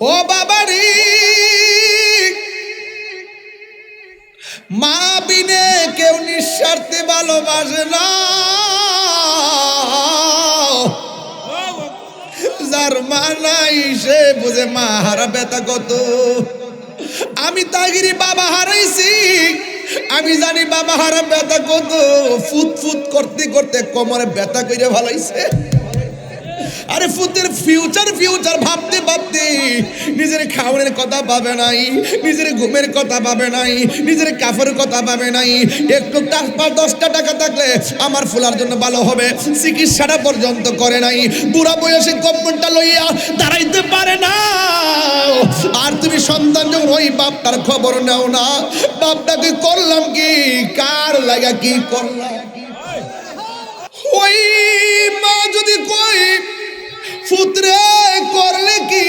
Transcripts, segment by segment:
ও বাবারি, মা বিনে কেউ নিঃস্বার্থে ভালোবাসে না। যার মা নাই সে বুঝে মা হারা ব্যথা কত। আমি তাগিরি বাবা হারাইছি, আমি জানি বাবা হারা ব্যথা কত। ফুট ফুট করতে করতে কোমরে ব্যথা কইরে ভালাইছে। আরে ফুতের ফিউচার ভাবতে ভাবতে নিজের খাওয়ানোর কথা ভাবে নাই, নিজের ঘুমের কথা ভাবে নাই, নিজের কাফের কথা ভাবে নাই। একটু 10টা টাকা থাকলে আমার ফুলার জন্য ভালো হবে, চিকিৎসাটা পর্যন্ত করে নাই। বুড়া বয়সে কম্পনটা লইয়া দাঁড়াইতে পারে না। আর তুমি সন্তান যখন ওই বাপটার খবর নাও না, বাপটাকে করলাম কি, কার লাগা কি করলাম। ওই মা যদি কই পুত্রে করলে কি,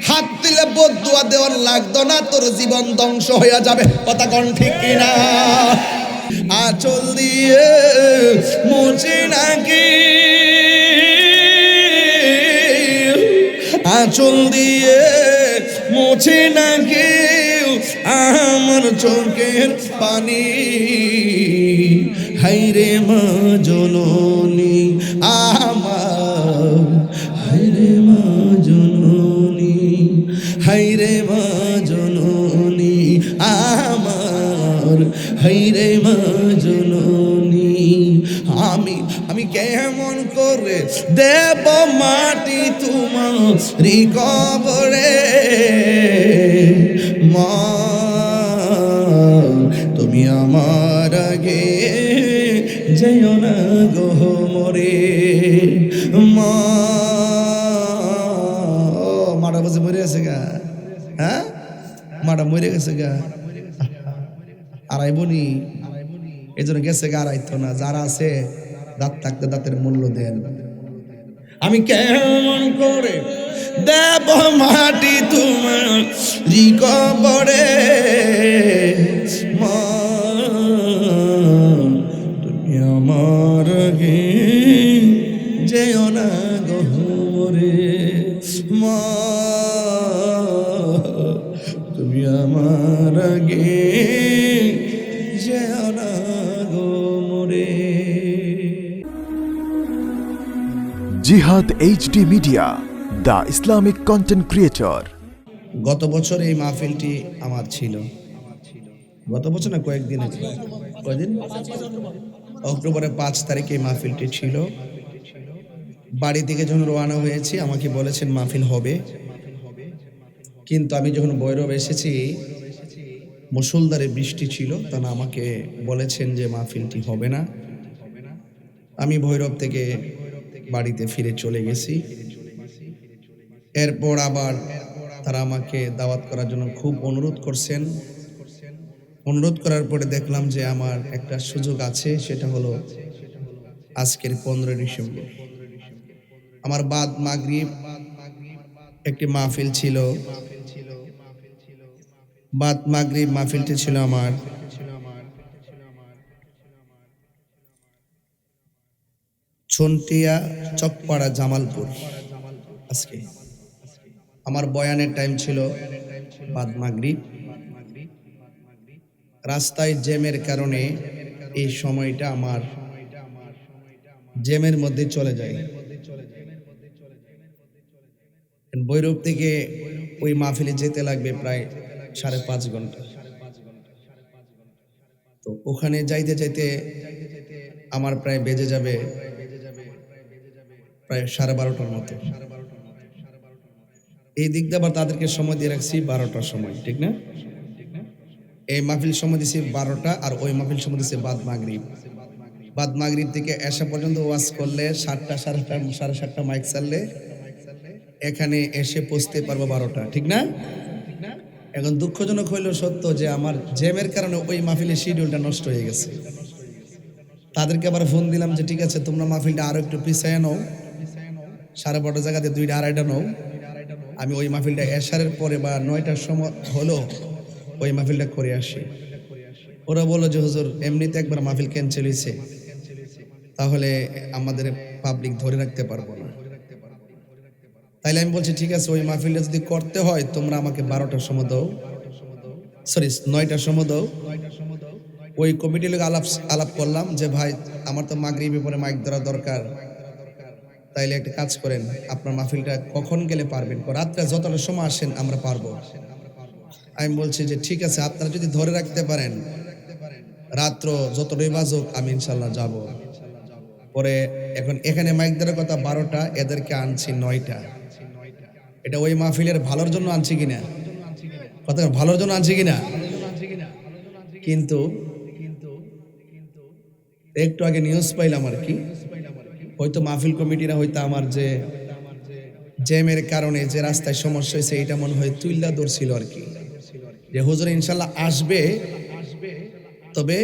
হাত দিলে বদুয়া দেওয়ার লাগতো না, তোর জীবন ধ্বংস হয়ে যাবে। কথা কোন ঠিক কিনা? আঁচল দিয়ে মুছে নাকি, আঁচল দিয়ে মুছে নাকি আমার চোখের পানি। হাইরে মা জননী আমার, হাইরে মা জননী, হাইরে মা জননী আমার, হাইরে মা জননী। আমি কেমন করে দেব মাটি তোমার কবরে, মা তুমি আমার আগে যেও না গো মরে। মা মাটা বসে মরে গেছে গা, হ্যাঁ মাটা মরে গেছে গা, আড়াইবনি এই জন্য গেছে গা, আড়াইতো না। যারা আছে দাঁত থাকতে দাঁতের মূল্য দেন। আমি কেমন করে দেব মাটি তোমার কবরে, মা তুমি আমার আগে যেও না গো মরে। মা তুমি আমার আগে যেও না গো মরে। জিহাদ HD media, the Islamic content creator. গত বছর এই মাহফিলটি আমার ছিল, গত বছর না কয়েকদিন আগে, কয়দিন, অক্টোবরের 5 তারিখে এই মাহফিলটি ছিল। বাড়ি থেকে যখন রওনা হয়েছি আমাকে বলেছেন মাহফিল হবে, কিন্তু আমি যখন ভৈরব এসেছি মুষলধারে বৃষ্টি ছিল, তখন আমাকে বলেছেন যে মাহফিলটি হবে না। আমি ভৈরব থেকে বাড়িতে ফিরে চলে গেছি। এরপর আবার তারা আমাকে দাওয়াত করার জন্য খুব অনুরোধ করছেন। অনুরোধ করার পরে দেখলাম যে আমার একটা সুযোগ আছে, সেটা হলো আজকের 15 ডিসেম্বর আমার বাদ মাগরিব একটি মাহফিল ছিল। বাদ মাগরিব মাহফিলটি ছিল আমার ছন্টিয়া চকপাড়া জামালপুর। আজকে আমার বয়ানের টাইম ছিল বাদ মাগরিব। রাস্তায় জ্যামের কারণে এই সময়টা আমার জ্যামের মধ্যে চলে যায়। ভৈরব থেকে ওই মাহফিলে যেতে লাগবে প্রায় 5.5 ঘন্টা। তো ওখানে যাইতে যাইতে আমার প্রায় বেজে যাবে প্রায় 12:30টার মতো। এই দিক দিয়ে আবার তাদেরকে সময় দিয়ে রাখছি 12টার সময়, ঠিক না? এই মাহফিল সময় দিয়েছি 12টা, আর ওই মাহফিল সময় দিয়েছি বাদ মাগরিব। বাদ মাগরিব থেকে এসা পর্যন্ত ওয়াজ করলে 7টা, 7:30 মাইক চাললে এখানে এসে পৌঁছতে পারবো 12টা, ঠিক না? এখন দুঃখজনক হইল সত্য যে আমার জ্যামের কারণে ওই মাহফিলের শিডিউলটা নষ্ট হয়ে গেছে। তাদেরকে আবার ফোন দিলাম যে ঠিক আছে তোমরা মাহফিলটা আরো একটু পিছায় নাও, 12:30 জায়গাতে 2টা 2:30 নাও। আমি ওই মাহফিলটা এশারের পরে বা 9টার সময় হলো ওই মাহফিলটা করে আসি। ওরা বললো যে হুজুর এমনিতে একবার মাহফিল ক্যান্সেল হয়েছে, তাহলে আমাদের পাবলিক ধরে রাখতে পারবো না। তাইলে আমি বলছি ঠিক আছে, ওই মাহফিলটা যদি করতে হয় তোমরা আমাকে 12টার সময় দাও, সরি 9টার সময় দাও। ওই কমিটির লোক আলাপ আলাপ করলাম যে ভাই আমার তো মাগরিবের পরে মাইক ধরা দরকার, তাইলে একটা কাজ করেন, আপনার মাহফিলটা কখন গেলে পারবেন, রাত্রে যতটা সময় আসেন আমরা পারবো। আমি বলছি যে ঠিক আছে, আপনারা যদি ধরে রাখতে পারেন রাত্র যতটাই বাজুক আমি ইনশাল্লাহ যাব। পরে এখন এখানে মাইক ধরার কথা 12টা, এদেরকে আনছি 9টা। এটা ওই মাহফিলের ভালোর জন্য আনছি কিনা, কথা ভালোর জন্য আনছি কিনা। কিন্তু একটু আগে নিউজ পাইলাম আর কি, হয়তো মাহফিল কমিটিরা হয়তো আমার যে জ্যামের কারণে যে রাস্তায় সমস্যা হয়েছে এটা মনে হয় তুইল্লা ধরছিল আর কি, যে হুজুর ইনশাল্লাহ আসবে, তবে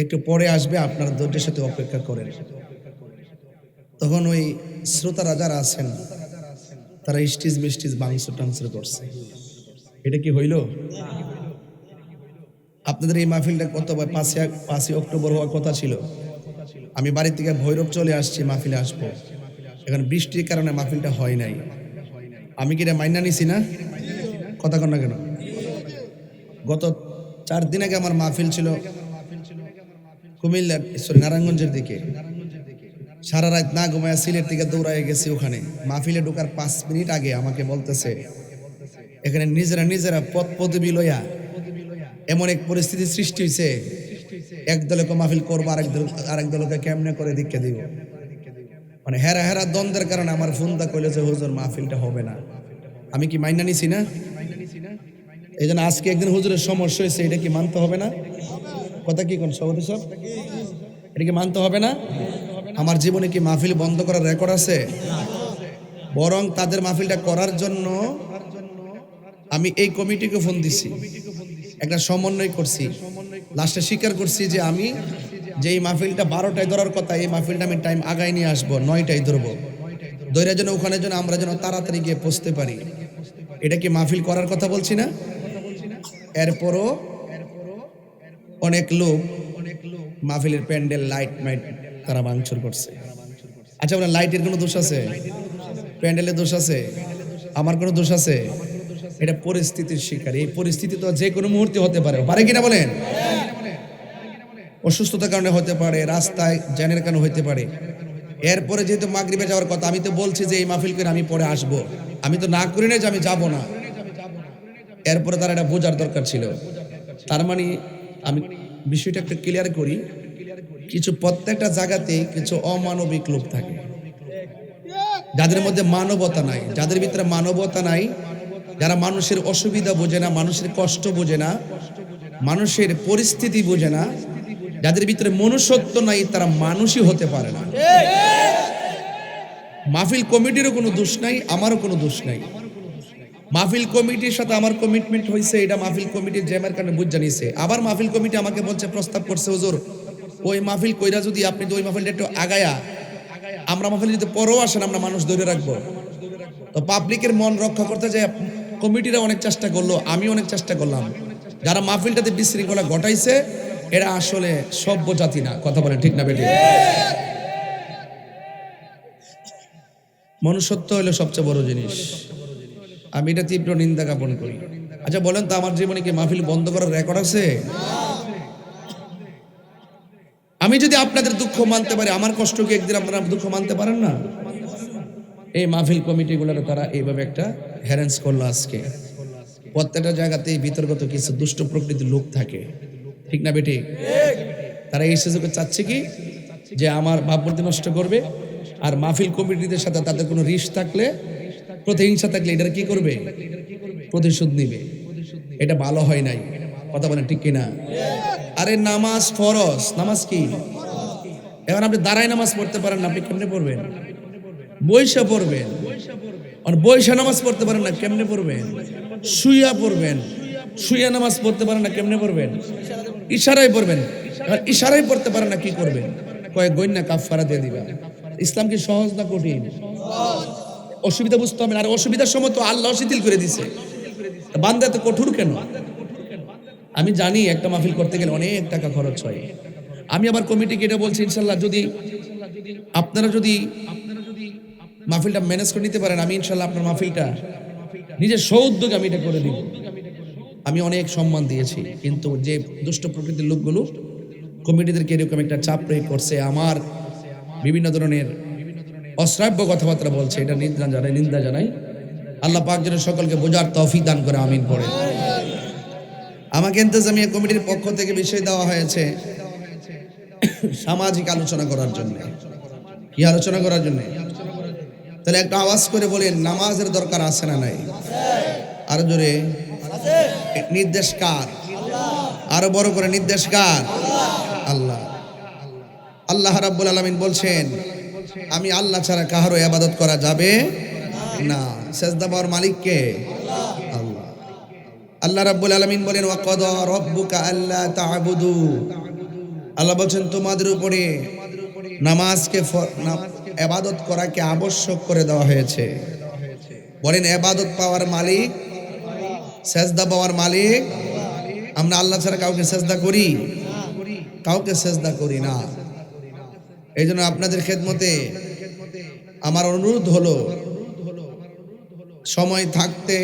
একটু পরে আসবে, আপনারা ধৈর্যের সাথে অপেক্ষা করেন। তখন ওই শ্রোতারা যারা আছেন তারা স্টিজ মিস্টিজ বাংসুর টাংসুর করছে। এটা কি হইল? আপনাদের এই মাহফিলটা কত 5ই অক্টোবর হওয়ার কথা ছিল। আমি বাড়ি থেকে ভৈরব চলে আসছি, মাহফিলে আসবো, এখন বৃষ্টির কারণে মাহফিলটা হয় নাই। আমি কি এটা মাইনা নিছি না? কথা কন না কেন? গত 4 দিন আগে আমার মাহফিল ছিল কুমিল্লার, সরি নারায়ণগঞ্জের দিকে। সারা রাত না ঘুমায় সিলেট থেকে দৌড়ায় গেছি ওখানে। মাহফিলে ঢোকার 5 মিনিট আগে আমাকে বলতেছে এখানে নিজেরা পথ পদবি লইয়া এমন এক পরিস্থিতি সৃষ্টি হয়েছে, এক দলকে মাহফিল করবো, আরেক দলকে কেমনে করে দীক্ষা দিব। মানে হেরা দ্বন্দ্বের কারণে আমার ফোনটা কইলো যে হুজুর মাহফিলটা হবে না। আমি কি মাইনা নিছি না? এই জন্য আজকে একদিন হুজুরের সমস্যা হয়েছে, এটা কি মানতে হবে না? কথা কি কোন সভাপতি সাহেব, এটা কি মানতে হবে না? আমার জীবনে কি মাহফিল বন্ধ করার রেকর্ড আছে? বরং তাদের মাহফিলটা করার জন্য আমি এই কমিটিকে ফোন দিছি, একটা সমন্বয় করছি, লাস্টে স্বীকার করছি যে আমি যে এই মাহফিলটা 12টায় ধরার কথা, এই মাহফিলটা আমি টাইম আগায় নিয়ে আসবো, 9টায় ধরবো, দৈরা যেন ওখানে যেন আমরা যেন তাড়াতাড়ি গিয়ে পৌঁছতে পারি। এটা কি মাহফিল করার কথা বলছি না? এরপরও অনেক লোক মাহফিলের প্যান্ডেল লাইট মাইট তারা ভাঙচুর করছে। আচ্ছা আপনার লাইটের কোনো দোষ আছে? প্যান্ডেলের দোষ আছে? আমার কোনো দোষ আছে? এটা পরিস্থিতির শিকার। এই পরিস্থিতি তো যে কোনো মুহূর্তে হতে পারে, পারে কিনা বলেন? অসুস্থতার কারণে হতে পারে, রাস্তায় জ্যানের কারণে হতে পারে। এরপরে যেহেতু মাগরিবে যাওয়ার কথা, আমি তো বলছি যে এই মাহফিল করে আমি পরে আসবো, আমি তো না করি না যে আমি যাব না। এরপরে তার এটা বোঝার দরকার ছিল। তার মানে আমি বিষয়টা একটু ক্লিয়ার করি, কিছু প্রত্যেকটা জায়গাতে কিছু অমানবিক লোক থাকে, যাদের মধ্যে মানবতা নাই, যাদের ভিতরে মানবতা নাই, যারা মানুষের অসুবিধা বোঝে না, মানুষের কষ্ট বোঝে না, মানুষের পরিস্থিতি বোঝে না, যাদের ভিতরে মনুষ্যত্ব নাই, তারা মানুষই হতে পারে না। মাহফিল কমিটিরও কোনো দোষ নাই, আমারও কোনো দোষ নাই। মাহফিল কমিটির সাথে আমার কমিটমেন্ট হয়েছে, এটা মাহফিল কমিটির জ্যামের কারণে বুঝ জানিয়েছে। আবার মাহফিল কমিটি আমাকে বলছে, প্রস্তাব করছে, হুজুর ওই মাহফিল কইরা যদি আপনি তো ওই মাহফিলটা একটু আগায়া আমরা মাহফিল যদি পরেও আসেন আমরা মানুষ ধরে রাখবো। তো পাবলিকের মন রক্ষা করতে যায় কমিটিরা অনেক চেষ্টা করলো, আমি অনেক চেষ্টা করলাম। যারা মাহফিলটাতে বিশৃঙ্খলা ঘটাইছে এরা আসলে সভ্য জাতি না। কথা বলেন ঠিক না বেটি? মনুষ্যত্ব হলো সবচেয়ে বড় জিনিস, আমি এটা তীব্র নিন্দা জ্ঞাপন করি। আচ্ছা বলেন তো, আমার জীবনে কি মাহফিল বন্ধ করার রেকর্ড আছে? আমি যদি আপনাদের দুঃখ মানতে পারি, আমার কষ্ট কি একদিন আপনারা দুঃখ মানতে পারেন না? এই মাহফিল কমিটিগুলোর তারা এইভাবে একটা হ্যারেন্স করলো। আজকে প্রত্যেকটা জায়গাতেই বিতর্কত কিছু দুষ্ট প্রকৃতির লোক থাকে, ঠিক না বেটি? তারা এই সুযোগে চাচ্ছে কি যে আমার ভাবমূর্তি নষ্ট করবে, আর মাহফিল কমিটিদের সাথে তাদের কোনো রিশ থাকলে, প্রতিহিংসা থাকলে এটা কি করবে? প্রতিশোধ নিবে। এটা ভালো হয় নাই। কথা বলেন ঠিক কিনা? আরে নামাজ ফরজ, নামাজ কি? এখন আপনি দাঁড়ায় নামাজ পড়তে পারেন না, আপনি কেমনে পড়বেন? বৈশা পড়বেন। আর বৈশা নামাজ পড়তে পারেন না, কেমনে পড়বেন? শুইয়া পড়বেন। শুইয়া নামাজ পড়তে পারেন না, কেমনে পড়বেন? ইশারায় পড়বেন। আর ইশারায় পড়তে পারেন না, কি করবেন? কয়েক গণ্যা কাফারা দিয়ে দিবেন। ইসলাম কি সহজ না কঠিন? অসুবিধা বুঝতে হবে। আর অসুবিধার সময় তো আল্লাহ শিথিল করে দিছে, বান্দা এত কঠোর কেন? আমি জানি একটা মাহফিল করতে গেলে অনেক টাকা খরচ হয়। আমি আবার কমিটিকে এটা বলছি, ইনশাল্লাহ যদি আপনারা যদি মাহফিলটা ম্যানেজ করে নিতে পারেন, আমি ইনশাল্লাহ আপনার মাহফিলটা নিজের সৌদ্যোগে আমি এটা করে দিব। আমি অনেক সম্মান দিয়েছি, কিন্তু যে দুষ্ট প্রকৃতির লোকগুলো কমিটিদেরকে এরকম একটা চাপ প্রয়োগ করছে, আমার বিভিন্ন ধরনের অশ্রাব্য কথাবার্তা বলছে, এটা নিন্দা জানাই। আল্লাহ পাক যেন সকলকে বোঝার তৌফিক দান করে, আমিন পড়ে। আমাকে ইন্তেজামিয়া কমিটির পক্ষ থেকে বিষয় দেওয়া হয়েছে সামাজিক আলোচনা করার জন্য। কি আলোচনা করার জন্য? তাহলে একটা আওয়াজ করে বলেন, নামাজের দরকার আছে না নাই? আরো জোরে। নির্দেশ কার? আরো বড় করে নির্দেশ কার? আল্লাহ। আল্লাহ রাব্বুল আলামিন বলছেন, আমি আল্লাহ ছাড়া কাহারও ইবাদত করা যাবে না। সেজদা পাওয়ার মালিক কে? আল্লাহ। আল্লাহ রাব্বুল আলামিন বলেন, ওয়া কাদা রাব্বুকা আল্লা তা'বুদু। আল্লাহ বলছেন তোমাদের উপরে নামাজকে ইবাদত করাকে আবশ্যক করে দেওয়া হয়েছে। বলেন, ইবাদত পাওয়ার মালিক, সেজদা পাওয়ার মালিক। আমরা আল্লাহ ছাড়া কাউকে সেজদা করি? কাউকে সেজদা করি না। এই জন্য আপনাদের খেদমতে আমার অনুরোধ হলো, সময় থাকতে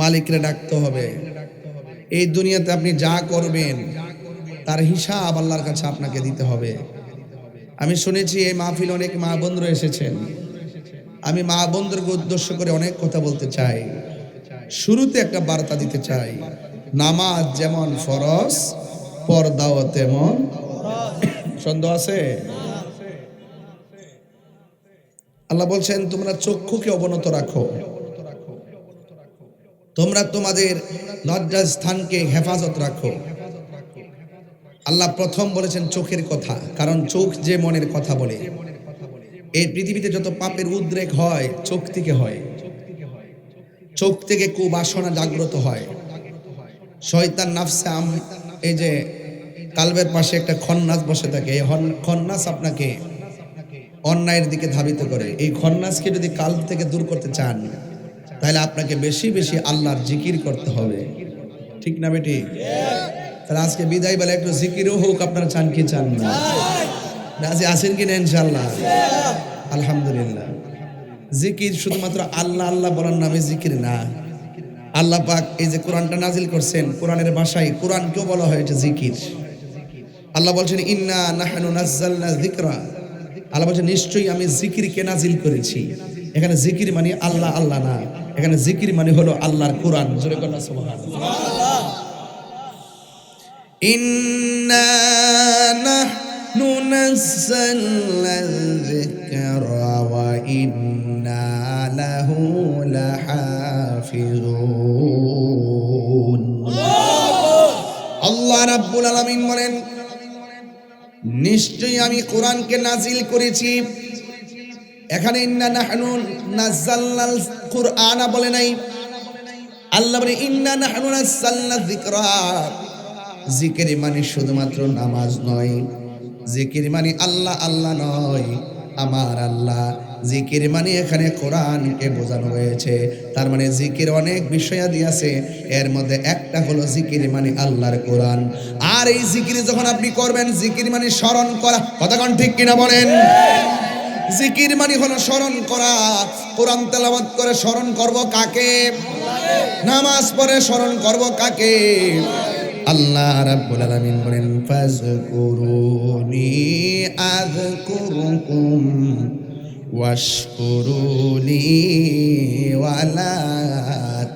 মালিকরে ডাকতে হবে। এই দুনিয়াতে আপনি যা করবেন তার হিসাব আল্লাহর কাছে আপনাকে দিতে হবে। আমি শুনেছি এই মাহফিল অনেক মা বন্ধুরা এসেছেন। আমি মা বন্ধুকে উদ্দেশ্য করে অনেক কথা বলতে চাই। শুরুতে একটা বার্তা দিতে চাই, নামাজ যেমন ফরজ, পর্দাও তেমন। সন্দেহ আছে? আল্লাহ বলছেন, তোমরা চক্ষুকে অবনত রাখো, তোমরা তোমাদের লজ্জার স্থানকে হেফাজত রাখো। আল্লাহ প্রথম বলেছেন চোখের কথা, কারণ চোখ যে মনের কথা বলে। এই পৃথিবীতে যত পাপের উদ্রেক হয় চোখ থেকে হয়। চোখ থেকে কুবাসনা জাগ্রত হয়। শয়তান নাফসে এই যে কালবের পাশে একটা খন্নাস বসে থাকে, এই খন্নাস আপনাকে অন্যায়ের দিকে ধাবিত করে। এই খন্নাসকে যদি কালব থেকে দূর করতে চান, তাহলে আপনাকে বেশি বেশি আল্লাহর জিকির করতে হবে। ঠিক না বেটি? তাহলে আজকে বিদায় বেলা একটু জিকিরও হোক। আপনারা চান কি চান না? রাজি আছেন কিনা? ইনশাআল্লাহ, আলহামদুলিল্লাহ। জিকির শুধুমাত্র আল্লাহ আল্লাহ বলার নামে জিকির না। আল্লাহ পাক এই যে কোরআনটা নাজিল করছেন, কোরআনের ভাষায় কোরআনকেও বলা হয়েছে জিকির। আল্লাহ বলছেন, ইন্না নাহনু নাযালনা যিকরা। আল্লাহ বলছেন, নিশ্চয়ই আমি জিকিরকে নাজিল করেছি। এখানে জিকির মানে আল্লাহ আল্লাহ না, এখানে জিকির মানে হলো আল্লাহর কোরআন। জোরে বলেন সুবহানাল্লাহ। ইন্না নাহনু নাযালনা যিকরা ওয়া ইন্না লাহু লাহাফিজুন। আল্লাহ রাব্বুল আলামিন বলেন, নিশ্চয়ই আমি কোরআনকে নাজিল করেছি। এখানে ইন্না নাহনু নাযালনাল কুরআনা বলে নাই, আল্লাহ বলে ইন্না নাহনু নাযালনা যিকরা। জিকির মানে শুধুমাত্র নামাজ নয়, জিকির মানে আল্লাহ আল্লাহ নয়, আমার আল্লাহ। জিকির মানে এখানে কোরআনকে বোঝানো হয়েছে। তার মানে জিকির অনেক বিষয়াদি আছে, এর মধ্যে একটা হলো জিকির মানে আল্লাহর কোরআন। আর এই জিকির যখন আপনি করবেন, জিকির মানে স্মরণ করা। কথাক্ষণ ঠিক কিনা বলেন? জিকির মানে হলো স্মরণ করা। কোরআন তেলাওয়াত করে স্মরণ করব কাকে? নামাজ পড়ে স্মরণ করব কাকে? আল্লাহ রাব্বুল আলামিন বলেন, ফাযকুরুনি আযকুরুকুম ওয়াশকুরুলি ওয়ালা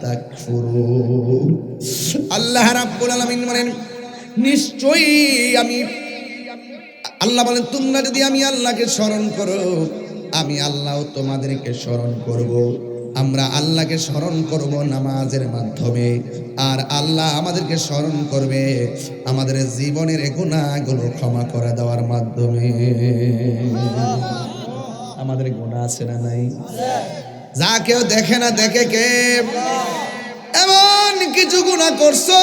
তাকফুরুন। আল্লাহ রাব্বুল আলামিন বলেন, নিশ্চয়ই আমি আল্লাহ বলেন, তোমরা যদি আমি আল্লাহকে স্মরণ করো, আমি আল্লাহও তোমাদেরকে স্মরণ করব। আমরা আল্লাহকে স্মরণ করব নামাজের মাধ্যমে, আর আল্লাহ আমাদেরকে স্মরণ করবে আমাদের জীবনের গুনাহগুলো ক্ষমা করে দেওয়ার মাধ্যমে। আমাদের গুনাহ আছে না নাই? যা কেউ দেখে না, দেখে কে? এমন কিছু গুনাহ করছো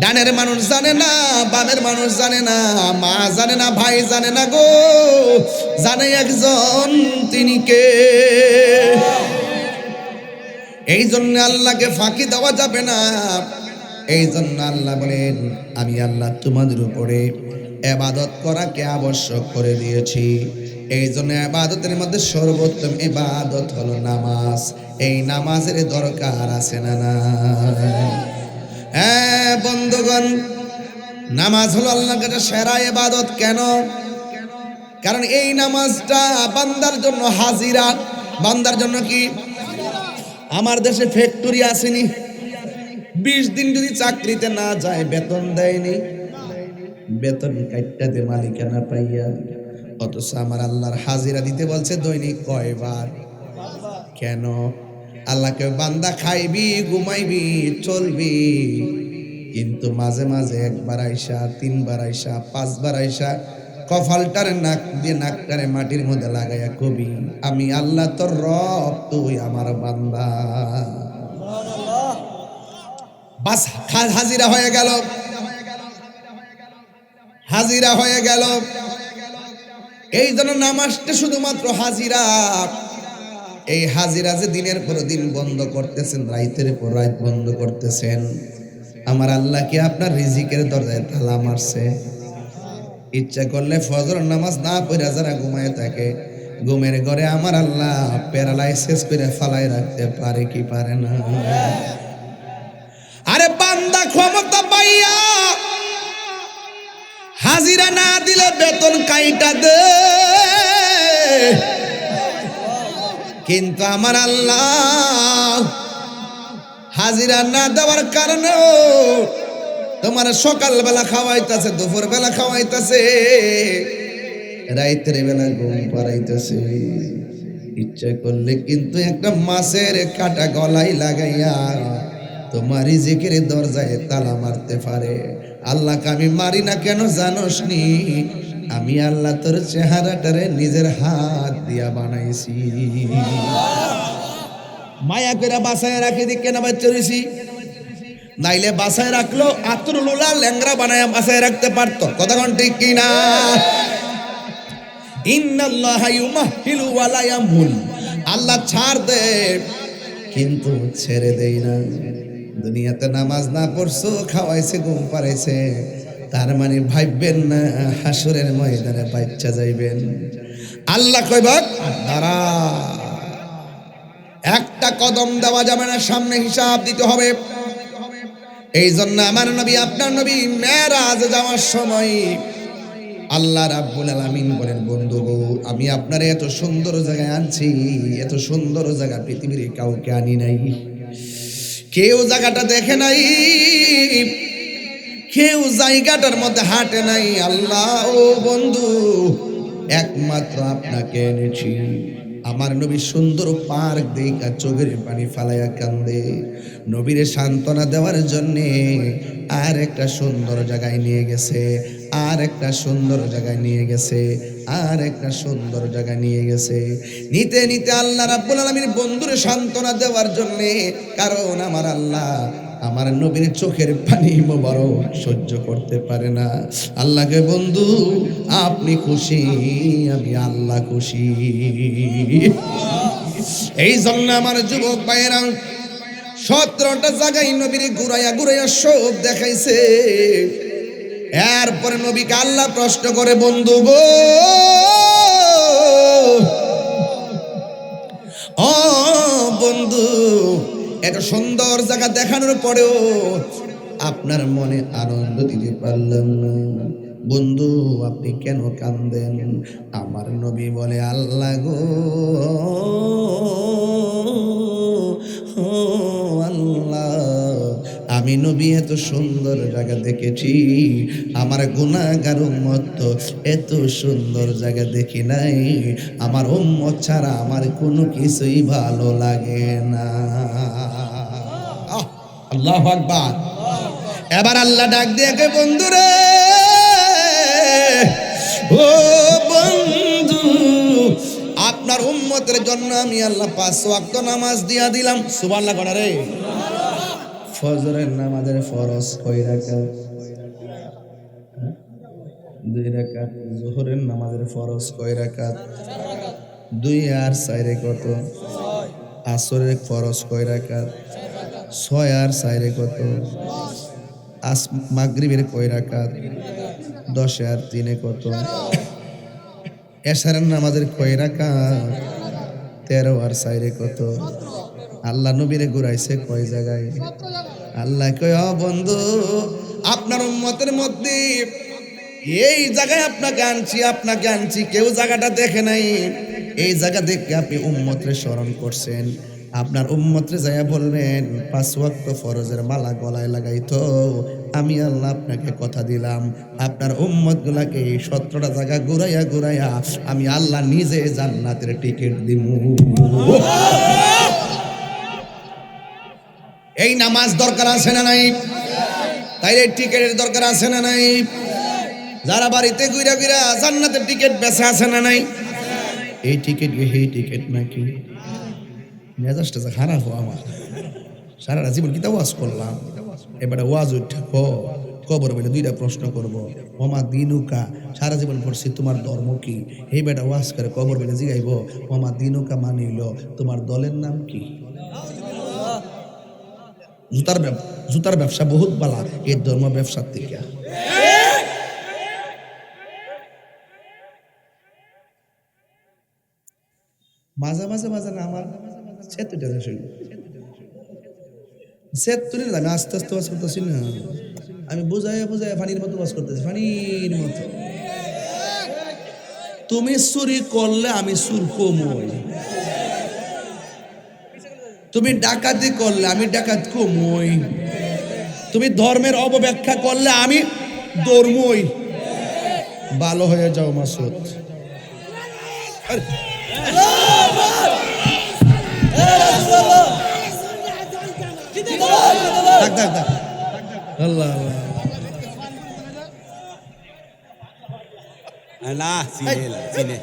ডানের মানুষ জানে না, বামের মানুষ জানে না, মা জানে না, ভাই জানে না গো, জানে একজন, তিনি কে? এই জন্য আল্লাহকে ফাঁকি দেওয়া যাবে না। এই জন্য আল্লাহ বলেন, আমি আল্লাহ তোমাদের উপরে ইবাদত করাকে আবশ্যক করে দিয়েছি। এই জন্য ইবাদতের মধ্যে সর্বোত্তম ইবাদত হলো নামাজ। এই নামাজের দরকার আছে না না? হ্যাঁ বন্ধুগণ, নামাজ হলো আল্লাহর কাছে সেরা ইবাদত। কেন? কারণ এই নামাজটা বান্দার জন্য হাজিরা। বান্দার জন্য কি? আমার দেশে ফ্যাক্টরি আসেনি, 20 দিন যদি চাকরিতে না যায় বেতন দেয়নি, বেতন কাটতে মালিকানা পাইয়া, অথচ আমার আল্লাহর হাজিরা দিতে বলছে দৈনিক কয়বার? কেন? আল্লাহকে বান্দা খাইবি, ঘুমাইবি, চলবি, কিন্তু মাঝে মাঝে একবার আইসা, 3 বার আইসা, 5 বার আইসা কপালটারে নাক দিয়ে নাকটারে মাটির মধ্যে লাগাইয়া কবি, আমি আল্লাহ তোর রব, তুই আমার বান্দা। বাস হাজিরা হয়ে গেল, হাজিরা হয়ে গেল। এই জন্য নামাজটা শুধুমাত্র হাজিরা। এই হাজিরা যে দিনের পর দিন বন্ধ করতেছেন, রাইতের পর রাত বন্ধ করতেছেন, আমার আল্লাহ কি আপনার রিজিকের দরজায় তালা মারছে? ইচ্ছা করলে ফজর নামাজ না পড়ে যারা ঘুমায় থাকে, ঘুমের ঘরে আমার আল্লাহ প্যারালাইসিস করে ফালাই রাখতে পারে কি পারে না? আরে বান্দা ক্ষমতা পাইয়া হাজিরা না দিলে বেতন কাইটা দে, কিন্তু আমার আল্লাহ হাজিরা না দেওয়ার কারণে তোমার সকালবেলা খাওয়াইতেছে, দুপুর বেলা খাওয়াইতেছে, রাইতের বেলা ঘুম পাড়াইতেছে। ইচ্ছা করলে কিন্তু একটা মাছের কাটা গলায় লাগাইয়া তোমার রিজিকের দরজায় তালা মারতে পারে। আল্লাহকে আমি মারি না কেন জানোস নি? আমি আল্লাহ তোর চেহারাটারে নিজের হাত দিয়া বানাইছি, মায়া করে বাসায় রাখি দি কেন বাচ্চা, নাইলে বাসায় রাখলো আতরুলুলা ল্যাংরা বানায় বাসায় রাখতে পারতো। কথা কোন ঠিক কিনা? ইন্নাল্লাহা ইউমাহিলু ওয়া লা ইয়ামহুল, আল্লাহ ছাড় দে কিন্তু ছেড়ে দেই না। দুনিয়াতে নামাজ না পড়ছো, খাওয়াইছে, ঘুম পাড়াইছে, তার মানে ভাববেন না হাসরের ময়দানে বাচ্চা যাইবেন। আল্লাহ কইবা দাঁড়া, একটা কদম দেওয়া যাবে না, সামনে হিসাব দিতে হবে। এই জন্য আমার নবী, আপনার নবী মেরাজে যাওয়ার সময় আল্লাহ রাব্বুল আলামিন বলেন, বন্ধু গো, আমি আপনারে এত সুন্দর জায়গায় আনছি, এত সুন্দর জায়গা পৃথিবীর কাউকে আনি নাই, কেউ জায়গাটা দেখে নাই, কেউ জায়গাটার মধ্যে হাঁটে নাই। আল্লাহ ও বন্ধু, একমাত্র আপনাকে এনেছি। আমার নবী সুন্দর পার্ক দেখা চোখের পানি ফালাইয়া কান্দে। নবীরে সান্ত্বনা দেওয়ার জন্যে আর একটা সুন্দর জায়গায় নিয়ে গেছে, আর একটা সুন্দর জায়গায় নিয়ে গেছে, আর একটা সুন্দর জায়গায় নিয়ে গেছে। নিতে নিতে আল্লাহ রাব্বুল আলামিন বন্ধুরে সান্ত্বনা দেওয়ার জন্যে, কারণ আমার আল্লাহ আমার নবীর চোখের পানি মোবারক সহ্য করতে পারে না। আল্লাহকে বন্ধু আপনি খুশি, আমি আল্লাহ খুশি। এই জন্য আমার যুবক ভাইয়েরা 17টা জায়গায় নবীর ঘুরাইয়া ঘুরাইয়া সব দেখাইছে। এরপরে নবীকে আল্লাহ প্রশ্ন করে, বন্ধু গো, ও বন্ধু, এত সুন্দর জায়গা দেখানোর পরেও আপনার মনে আনন্দ দিতে পারলাম না, বন্ধু আপনি কেন কান্দেন? আমার নবী বলে, আল্লাহ গো, আল্লাহ, আমি নবী এত সুন্দর জায়গা দেখেছি, আমার গুনাহগার উম্মত তো এত সুন্দর জায়গা দেখি নাই। আমার উম্মত ছাড়া আমার কোনো কিছুই ভালো লাগে না। আল্লাহু আকবার। এবার আল্লাহ ডাক দিয়ে কে, বন্ধু রে, ও বন্ধু, আপনার উম্মতের জন্য আমি আল্লাহ 5 ওয়াক্ত নামাজ দিয়া দিলাম। সুবহানাল্লাহ কোন রে? ফজরের নামাজের ফরজ কয় রাকাত? 2 রাকাত। যোহরের নামাজের ফরজ কয় রাকাত? 2 আর 4 কত? 6। আসরের ফরজ কয় রাকাত? 6 আর 4 কত? মাগরিবের কয় রাকাত? 10 আর 3 কত? এশারের নামাজের কয় রাকাত? 13 আর 4 কত? আল্লাহ নবীরে ঘুরাইছে কয় জায়গায়? আল্লাহ কয় ও বন্ধু, আপনার উম্মতের মধ্যে এই জায়গায় আপনাকে আনছি, কেউ জায়গাটা দেখে নাই। এই জায়গা দেখে আপনি উম্মতরে স্মরণ করছেন। আপনার উম্মতরে যাইয়া বললেন 5 ওয়াক্ত ফরজের মালা গলায় লাগাইতো। আমি আল্লাহ আপনাকে কথা দিলাম, আপনার উম্মত গুলাকে 17টা জায়গা ঘুরাইয়া আমি আল্লাহ নিজে জান্নাতের টিকিট দিমু। এই নামাজ দরকার আছে না নাই? তাইলে টিকিটের দরকার আছে না নাই? যারা বাড়িতে ঘুরা জান্নাতের টিকিট বেচা আছে না নাই? এই টিকিট নাকি মেজাজটা যে খারাপ আমার। সারাটা জীবন কিতা ওয়াজ করলাম, এবারে ওয়াজ উঠা কবর বলে 2টা প্রশ্ন করবো। ওমা দিনুকা, সারা জীবন পড়ছি তোমার ধর্ম কি? এই বেটা ওয়াজ করে কবর বলে জিগাইব ওমা দিনুকা মানিল তোমার দলের নাম কি? জুতার ব্যবসা বহুত বালা এই ধর্ম ব্যবসার থেকে। মাঝে না আমার সেতুটা আমি আস্তে আস্তে বাস করতেছি না, আমি বুঝাই পানির মতো বাস করতেছি, পানির মতো। তুমি চুরি করলে আমি চুর কমই, তুমি ডাকাতি করলে আমি ডাকাত কমই, তুমি ধর্মের অপব্যাখ্যা করলে আমি ধর্মই। ভালো হয়ে যাও মাসুদ। আল্লাহ আল্লাহ চিনে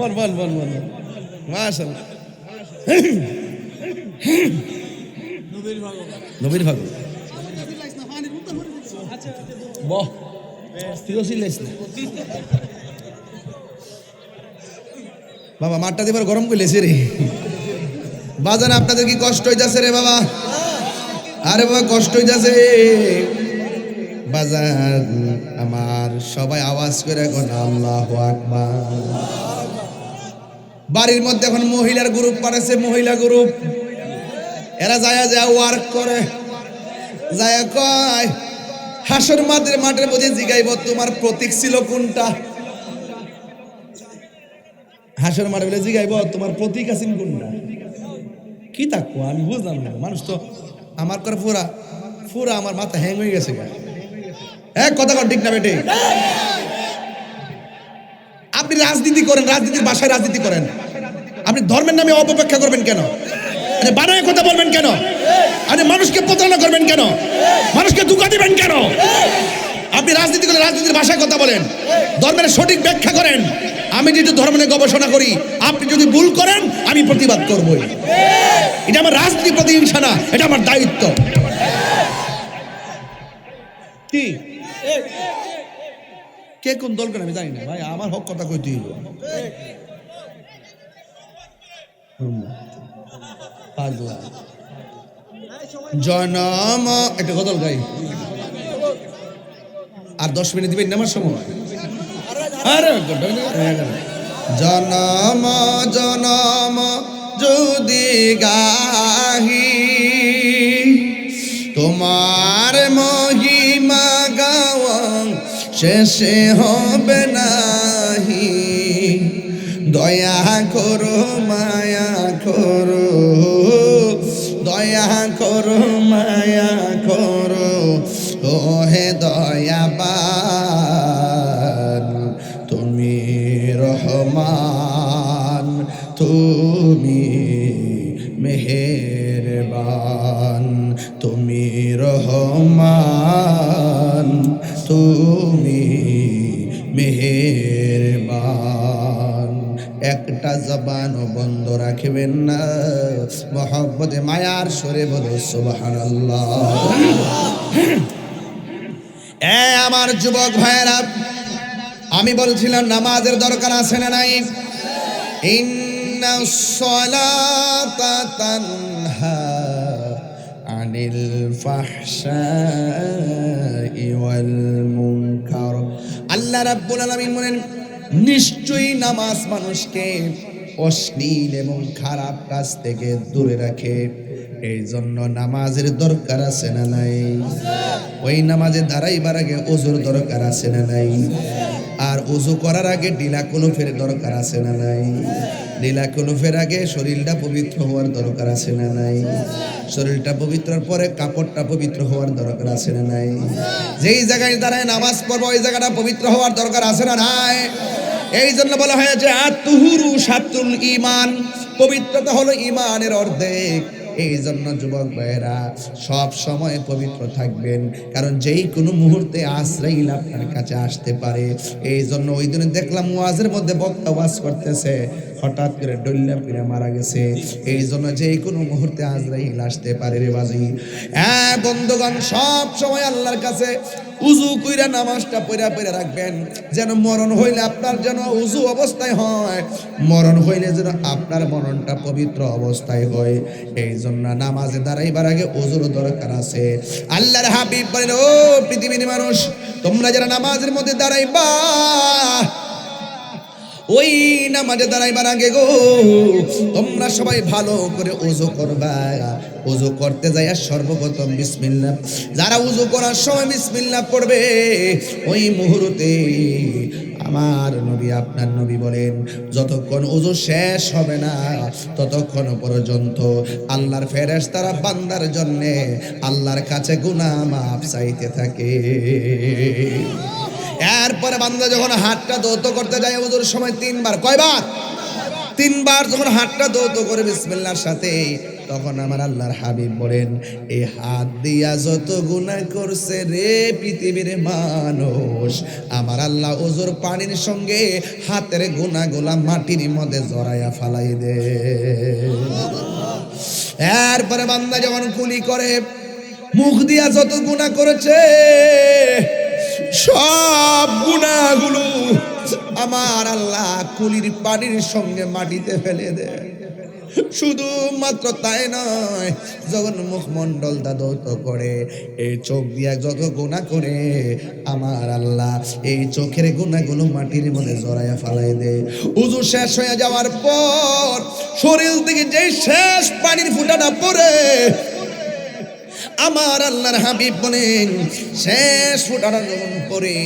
বল মাশাআল্লাহ। নবীর ভাগ বাহ বাবা মাঠটা দিবার গরম করলেছে রে বাজান। আপনাদের কি কষ্ট হইতাছে রে বাবা? আরে বাবা কষ্ট হইতাছে বাজান আমার। সবাই আওয়াজ করে এখন আল্লাহু আকবার। বাড়ির মধ্যে এখন মহিলার গ্রুপ পাঠাচ্ছে, মহিলা গ্রুপ। এরা যায় ওয়ার্ক করে, যায় কয় হাসর মাঠের মধ্যে জিগাইব তোমার প্রতীক ছিল কোনটা? হাসর মাঠে বলে জিগাইব তোমার প্রতীক আছেন কোনটা? কি থাকবো আমি বুঝলাম না। মানুষ তো আমার করে পুরা আমার মাথা হ্যাং হয়ে গেছে। কথা কর ঠিক না বেটে? আপনি রাজনীতি করেন, রাজনীতির ভাষায় রাজনীতি করেন, আপনি ধর্মের নামে অপব্যাখ্যা করবেন কেন? বানায় কথা বলবেন কেন? আপনি মানুষকে প্রতারণা করবেন কেন? মানুষকে ধোঁকা দিবেন কেন? আপনি রাজনীতি করেন, রাজনীতির ভাষায় কথা বলেন, ধর্মের সঠিক ব্যাখ্যা করেন। আমি যদি ধর্ম নিয়ে গবেষণা করি, আপনি যদি ভুল করেন আমি প্রতিবাদ করবই। এটা আমার রাজনীতি প্রতিহিংসা না, এটা আমার দায়িত্ব। কি কে কোন দল করে আমি জানি না ভাই, আমার হক কথা কইতে হইব। জনম একটা গজল গাই, আর 10 মিনিট দিবেন আমার সময়। জনম জনম যদি গাহি তোমার মহিমা গাওয়া শেষে হবে নাহি। দয়া করো মায়া করো, দয়া করো মায়া করো, ওহে দয়াবান তুমি রহমান, তুমি মেহেরবান, তুমি রহমান, তুমি মেহেরবান। একটা জবানও বন্ধ রাখবেন না, মহব্বতে মায়ার সুরে বলো সুবহানাল্লাহ। আমার যুবক ভাইয়েরা, আমি বলছিলাম নামাজের দরকার আছে না নাই? ইন্নাস সালাতা তানহা আনিল ফাহশাই ওয়াল মুনকার। আল্লাহ রাব্বুল আলামিন বলেন, নিশ্চয়ই নামাজ মানুষকে অশ্লীল এবং খারাপ কাজ থেকে দূরে রাখে। এই জন্য নামাজের দরকার আছে না নাই? ওই নামাজে দাঁড়াইবার আগে ওযুর দরকার আছে না নাই? আর ওযু করার আগে ডিলা কুলুফের দরকার আছে না নাই? ডিলা কুলুফের আগে শরীরটা পবিত্র হওয়ার দরকার আছে না নাই? শরীরটা পবিত্রর পরে কাপড়টা পবিত্র হওয়ার দরকার আছে না নাই? যেই জায়গায় দাঁড়ায় নামাজ পড়বো ওই জায়গাটা পবিত্র হওয়ার দরকার আছে না নাই? এই জন্য বলা হয়েছে আত-তুহুরু শাত্রুল ঈমান, পবিত্রতা হলো ঈমানের অর্ধেক। এই জন্য যুবক ভাইয়েরা সব সময় পবিত্র থাকবেন, কারণ যেই কোনো মুহূর্তে আজরাইল আপনার কাছে আসতে পারে। এই জন্য ওই দিনে দেখলাম ওয়াজের মধ্যে বক্তা ওয়াজ করতেছে, হঠাৎ করে ডল্লা পীরে মারা গেছে। এই জন্য যেই কোনো মুহূর্তে আজরাইল আসতে পারে রে বাজি। হ্যাঁ বন্ধুগণ, সব সময় আল্লাহর কাছে উযু কইরা নামাজটা পড়া রাখবেন, যেন মরণ হইলে আপনার যেন উযু অবস্থায় হয়, মরণ হইলে যেন আপনার মরণটা পবিত্র অবস্থায় হয়। এই জন্য নামাজে দাঁড়াইবার আগে উযুর দরকার আছে। আল্লাহর হাবিব বলেন, ও পৃথিবীর মানুষ, তোমরা যারা নামাজের মধ্যে দাঁড়াইবা, ওই নামাজে দাঁড়াইবার আগে গো তোমরা সবাই ভালো করে ওযু করবা। ওযু করতে যায় সর্বপ্রথম বিসমিল্লাহ, যারা ওযু করার সময় বিসমিল্লাহ পড়বে ওই মুহূর্তে আমার নবী আপনার নবী বলেন, যতক্ষণ ওযু শেষ হবে না ততক্ষণ পর্যন্ত আল্লাহর ফেরেশতারা বান্দার জন্য আল্লাহর কাছে গুনাহ মাফ চাইতে থাকে। এরপরে বান্দা যখন হাতটা দৌত করতে যায় ওযুর সময় তিনবার, কয়বার? তিনবার যখন হাতটা দৌত করে বিসমিল্লাহর সাথে, তখন আমার আল্লাহর হাবিব বলেন, এই হাত দিয়া যত গুনাহ করছে রে পৃথিবীর মানুষ, আমার আল্লাহ ওযুর পানির সঙ্গে হাতের গুনাহগুলা মাটির মধ্যে জড়াইয়া ফালাই দে। এরপরে বান্দা যখন কুলি করে, মুখ দিয়া যত গুনাহ করেছে সব গুনাহগুলো আমার আল্লাহ কুলির পানির সঙ্গে মাটিতে ফেলে দেয়। শুধু মাত্র তাই নয়, যখন মুখমণ্ডল দাদত করে, এই চোখ দিয়া যত গুনাহ করে আমার আল্লাহ এই চোখের গুনাহগুলো মাটির মধ্যে জড়াইয়া ফালাই দেয়। ওযু শেষ হয়ে যাওয়ার পর শরীর থেকে যেই শেষ পানির ফোঁটাটা পড়ে, আমার আল্লাহর হাবিব বলেন, শেষ ফোঁটাটা যখন পড়ে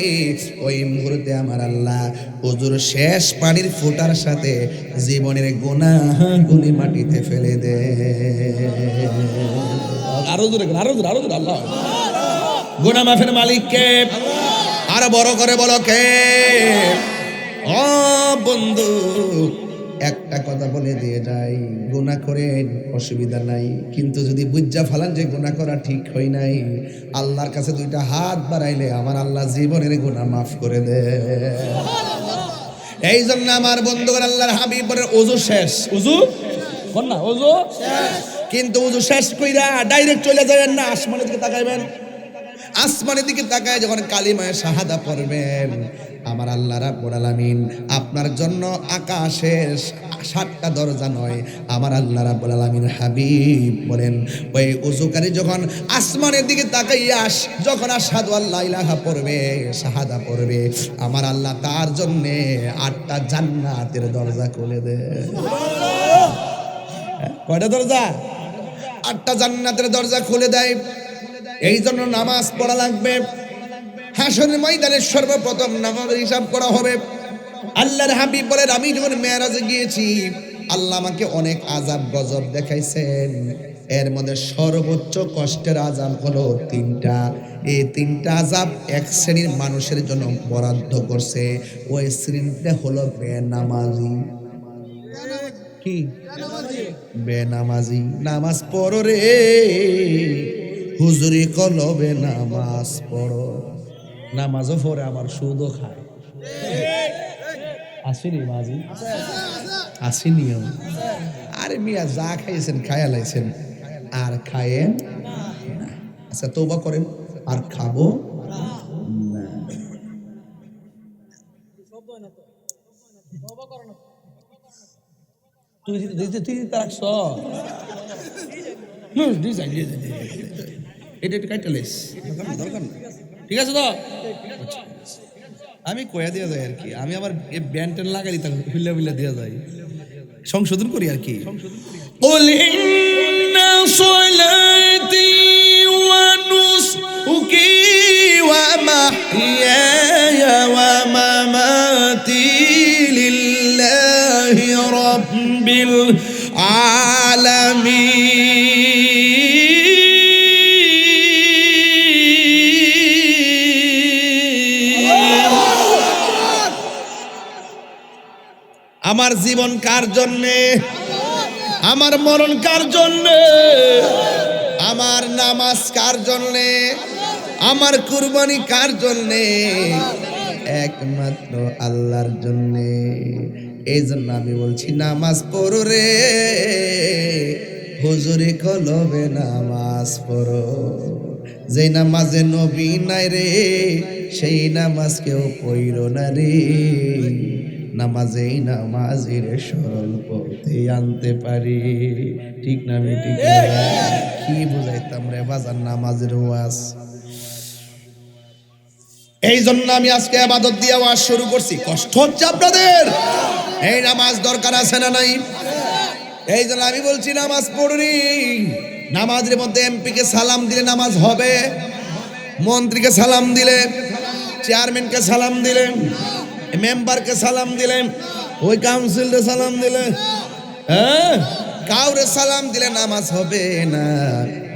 ওই মুহূর্তে আমার আল্লাহ ওযুর শেষ পানির ফোঁটার সাথে জীবনের গুনাহগুলি মাটিতে ফেলে দেয়। আরো জোরে আল্লাহ। গুনাহ মাফের মালিক কে? আর বড় করে বলো কে? ও বন্ধু, একটা কথা বলে দিয়ে যাই, গুনাহ করেন অসুবিধা নাই, কিন্তু যদি বুঝা ফালান যে গুনাহ করা ঠিক হয় নাই, আল্লাহর কাছে দুইটা হাত বাড়াইলে আমার আল্লাহ জীবনের গুনাহ মাফ করে দেয়। এই জন্য আমার বন্ধুগণ, আল্লাহর হাবিব বলেন ওযু শেষ, ওযু শেষ, কিন্তু ওযু শেষ কইরা ডাইরেক্ট চলে যাবেন না, আসমানের দিকে তাকাইবেন। আসমানের দিকে তাকায় যখন কালিমায়ে শাহাদা পড়বেন, আমার আল্লাহ রাব্বুল আলামিন আপনার জন্য আকাশের 7টা দরজা নয়, আমার আল্লাহ রাব্বুল আলামিন হাবিব বলেন, ওই ওযুকারী যখন আসমানের দিকে তাকাইয়া যখন আশহাদু আল্লা ইলাহা পড়বে, শাহাদা পড়বে, আমার আল্লাহ তার জন্য 8টা জান্নাতের দরজা খুলে দেয়। কয়টা দরজা? 8টা জান্নাতের দরজা খুলে দেয়। এই জন্য নামাজ পড়া লাগবে। হাসরের ময়দানে সর্বপ্রথম নামাজের হিসাব করা হবে। আল্লাহর হাবিব বলেন, আমি যখন মেরাজে গিয়েছি আল্লাহ আমাকে অনেক আযাব গজব দেখাইছেন, এর মধ্যে সর্বোচ্চ কষ্টের আযাব হলো 3টা। এই 3টা আযাব এক শ্রেণীর মানুষের জন্য বরাদ্দ করছে, ওই শ্রেণীটা হলো বেনামাজি। কি বেনামাজি? নামাজ পড়ো রে হুজুরি কলবে, নামাজ পড়ো। নামাজও পড়ে আবার সুদও খায়। আসেনি মাঝি? আসেনিও। আরে মিয়া, যা খাইছেন খায়া লাইছেন, আর খায়েন না। আচ্ছা তওবা করেন, আর খাবো না। তুই রাখছ এটা একটু কাইটালিস দরকার না ঠিক আছে তো আমি কয়া দেওয়া যায় আর কি আমি আমার ব্যান্ড ট্যান্ড লাগাই দিতাম হুল্লা হুল্লা দেওয়া যায় সংশোধন করি আর কি قل إن صلاتي ونسكي ومحياي ومماتي لله رب العالمين আমার জীবন কার জন্যে আমার মরণ কার জন্যে আমার নামাজ কার জন্যে আমার কুরবানি কার জন্যে একমাত্র আল্লাহর জন্যে এই জন্য আমি বলছি নামাজ পড়ো রে হুজুরে কলবে নামাজ পড়ো যেই নামাজে নবী নাই রে সেই নামাজ কেউ পড়ো না রে নামাজেই নামাজের সরল পথে আনতে পারি ঠিক না ঠিক কি বুঝাইতাম রে বাজার নামাজের ওয়াজ এই জন্য আমি আজকে ইবাদত দিয়ে ওয়াজ শুরু করছি কষ্ট হচ্ছে আপনাদের এই নামাজ দরকার আছে না নাই এই জন্য আমি বলছি নামাজ পড়ি নামাজের মধ্যে এমপি কে সালাম দিলে নামাজ হবে মন্ত্রীকে সালাম দিলে চেয়ারম্যানকে সালাম দিলে মেম্বারকে সালাম দিলেন ওই কাউন্সিলরে সালাম দিলে হ্যাঁ কাউরে সালাম দিলে নামাজ হবে না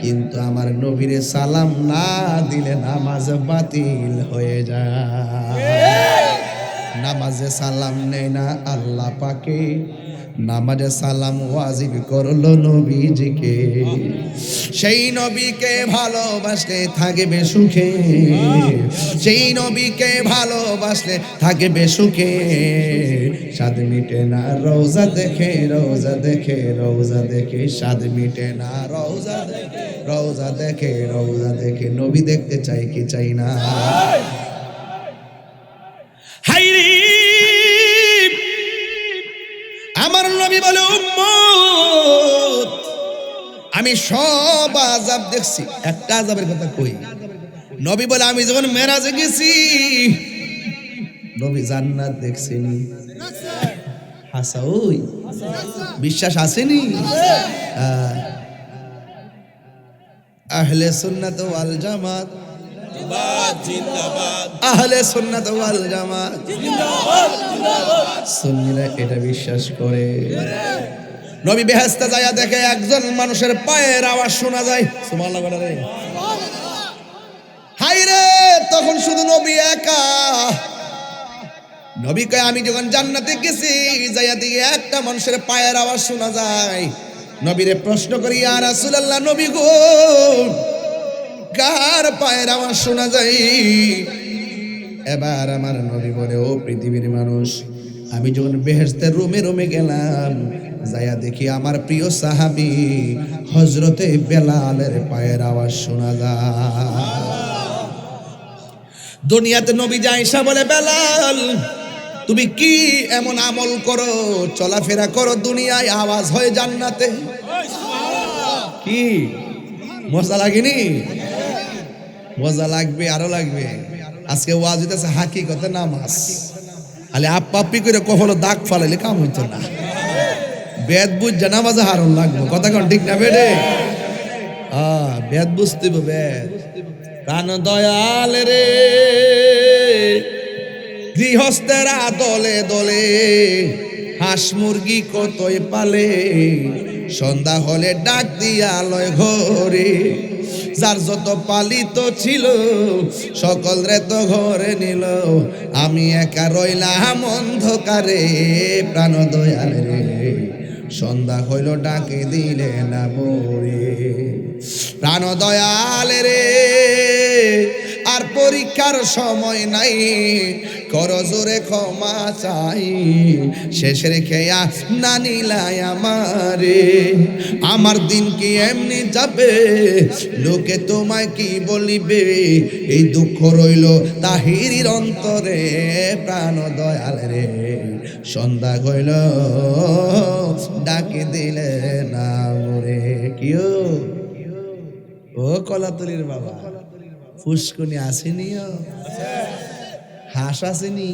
কিন্তু আমার নবীরে সালাম না দিলে নামাজ বাতিল হয়ে যায় নামাজে সালাম নেই না আল্লাহ পাকে নামাজে সালাম ওয়াজিব করলো নবীজিকে সেই নবীকে ভালোবাসলে থাকবে সুখে সেই নবীকে ভালোবাসলে থাকবে সুখে স্বাদ মিটে না রোজা দেখে রোজা দেখে রোজা দেখে স্বাদ মিটে না রোজা দেখে রোজা দেখে রোজা দেখে নবী দেখতে চাই কি চাই না হাইরে আমার নবী বলে উম্মত আমি সব আযাব দেখছি একটা আযাবের কথা কই নবী বলে আমি যখন মেরাজে গেছি নবী জান্নাত দেখছেনি হাসা ওই বিশ্বাস আসেনি আহলে সুন্নাত ওয়াল জামাত জিন্দাবাদ আহলে সুন্নাত ওয়াল জামাত জিন্দাবাদ জিন্দাবাদ সুন্নিরা এটা বিশ্বাস করে নবী বেহেশতে যায় দেখে একজন মানুষের পায়ের আওয়াজ শোনা যায় সুবহানাল্লাহ বলে রে হায় রে তখন শুধু নবী একা নবী কয় আমি যখন জান্নাতে গেছি যাইয়া দিয়ে একটা মানুষের পায়ের আওয়াজ শোনা যায় নবীরে প্রশ্ন করি ইয়া রাসূলুল্লাহ নবী গো কার পায়ের আওয়াজ শোনা যায় এবার আমার নবী বলে ও পৃথিবীর মানুষ আমি যখন বেহেশতের রুমে রুমে গেলাম যাইয়া দেখি আমার প্রিয় সাহাবী হযরতে বেলালের পায়ের আওয়াজ শোনা যায় দুনিয়াতে নবী আয়েশা বলে বেলাল তুমি কি এমন আমল করো চলাফেরা করো দুনিয়ায় আওয়াজ হয় জান্নাতে কি মজা লাগেনি মজা লাগবে আরো লাগবে আজকে ওয়াজ হইতেছে হাকিকতে নামাজ আলে আপ্পি করে কখনো দাগ ফালাইলে কাম হইতো না বেদ বুঝ নামাজে হারণ লাগবে কথা কোন ঠিক না বেডে বেদ বুঝতে বেদ প্রাণ দয়াল রে গৃহস্থেরা দলে দলে হাঁস মুরগি কতই পালে সন্ধ্যা হলে ডাক দিয়া লয় ঘরে যার যত পালিত ছিল সকল রে তো ঘরে নিল আমি একা রইলাম অন্ধকারে প্রাণ দয়াল রে সন্ধ্যা হইল ডাকে দিলে না মোরে প্রাণ দয়াল রে আর পরীক্ষার সময় নাই, করো জোরে ক্ষমা চাই, শেষের খেয়া না নিলাই আমারে, আমার দিন কি এমনি যাবে, লোকে তোমায় কি বলিবে, এই দুঃখ রইল তাহিরির অন্তরে, প্রাণ দয়াল রে, সন্ধ্যা হইল ডাকে দিলে না রে। কিও ও কলাতলির বাবা, ফুসকুনি আসেনি, হাঁস আসেনি?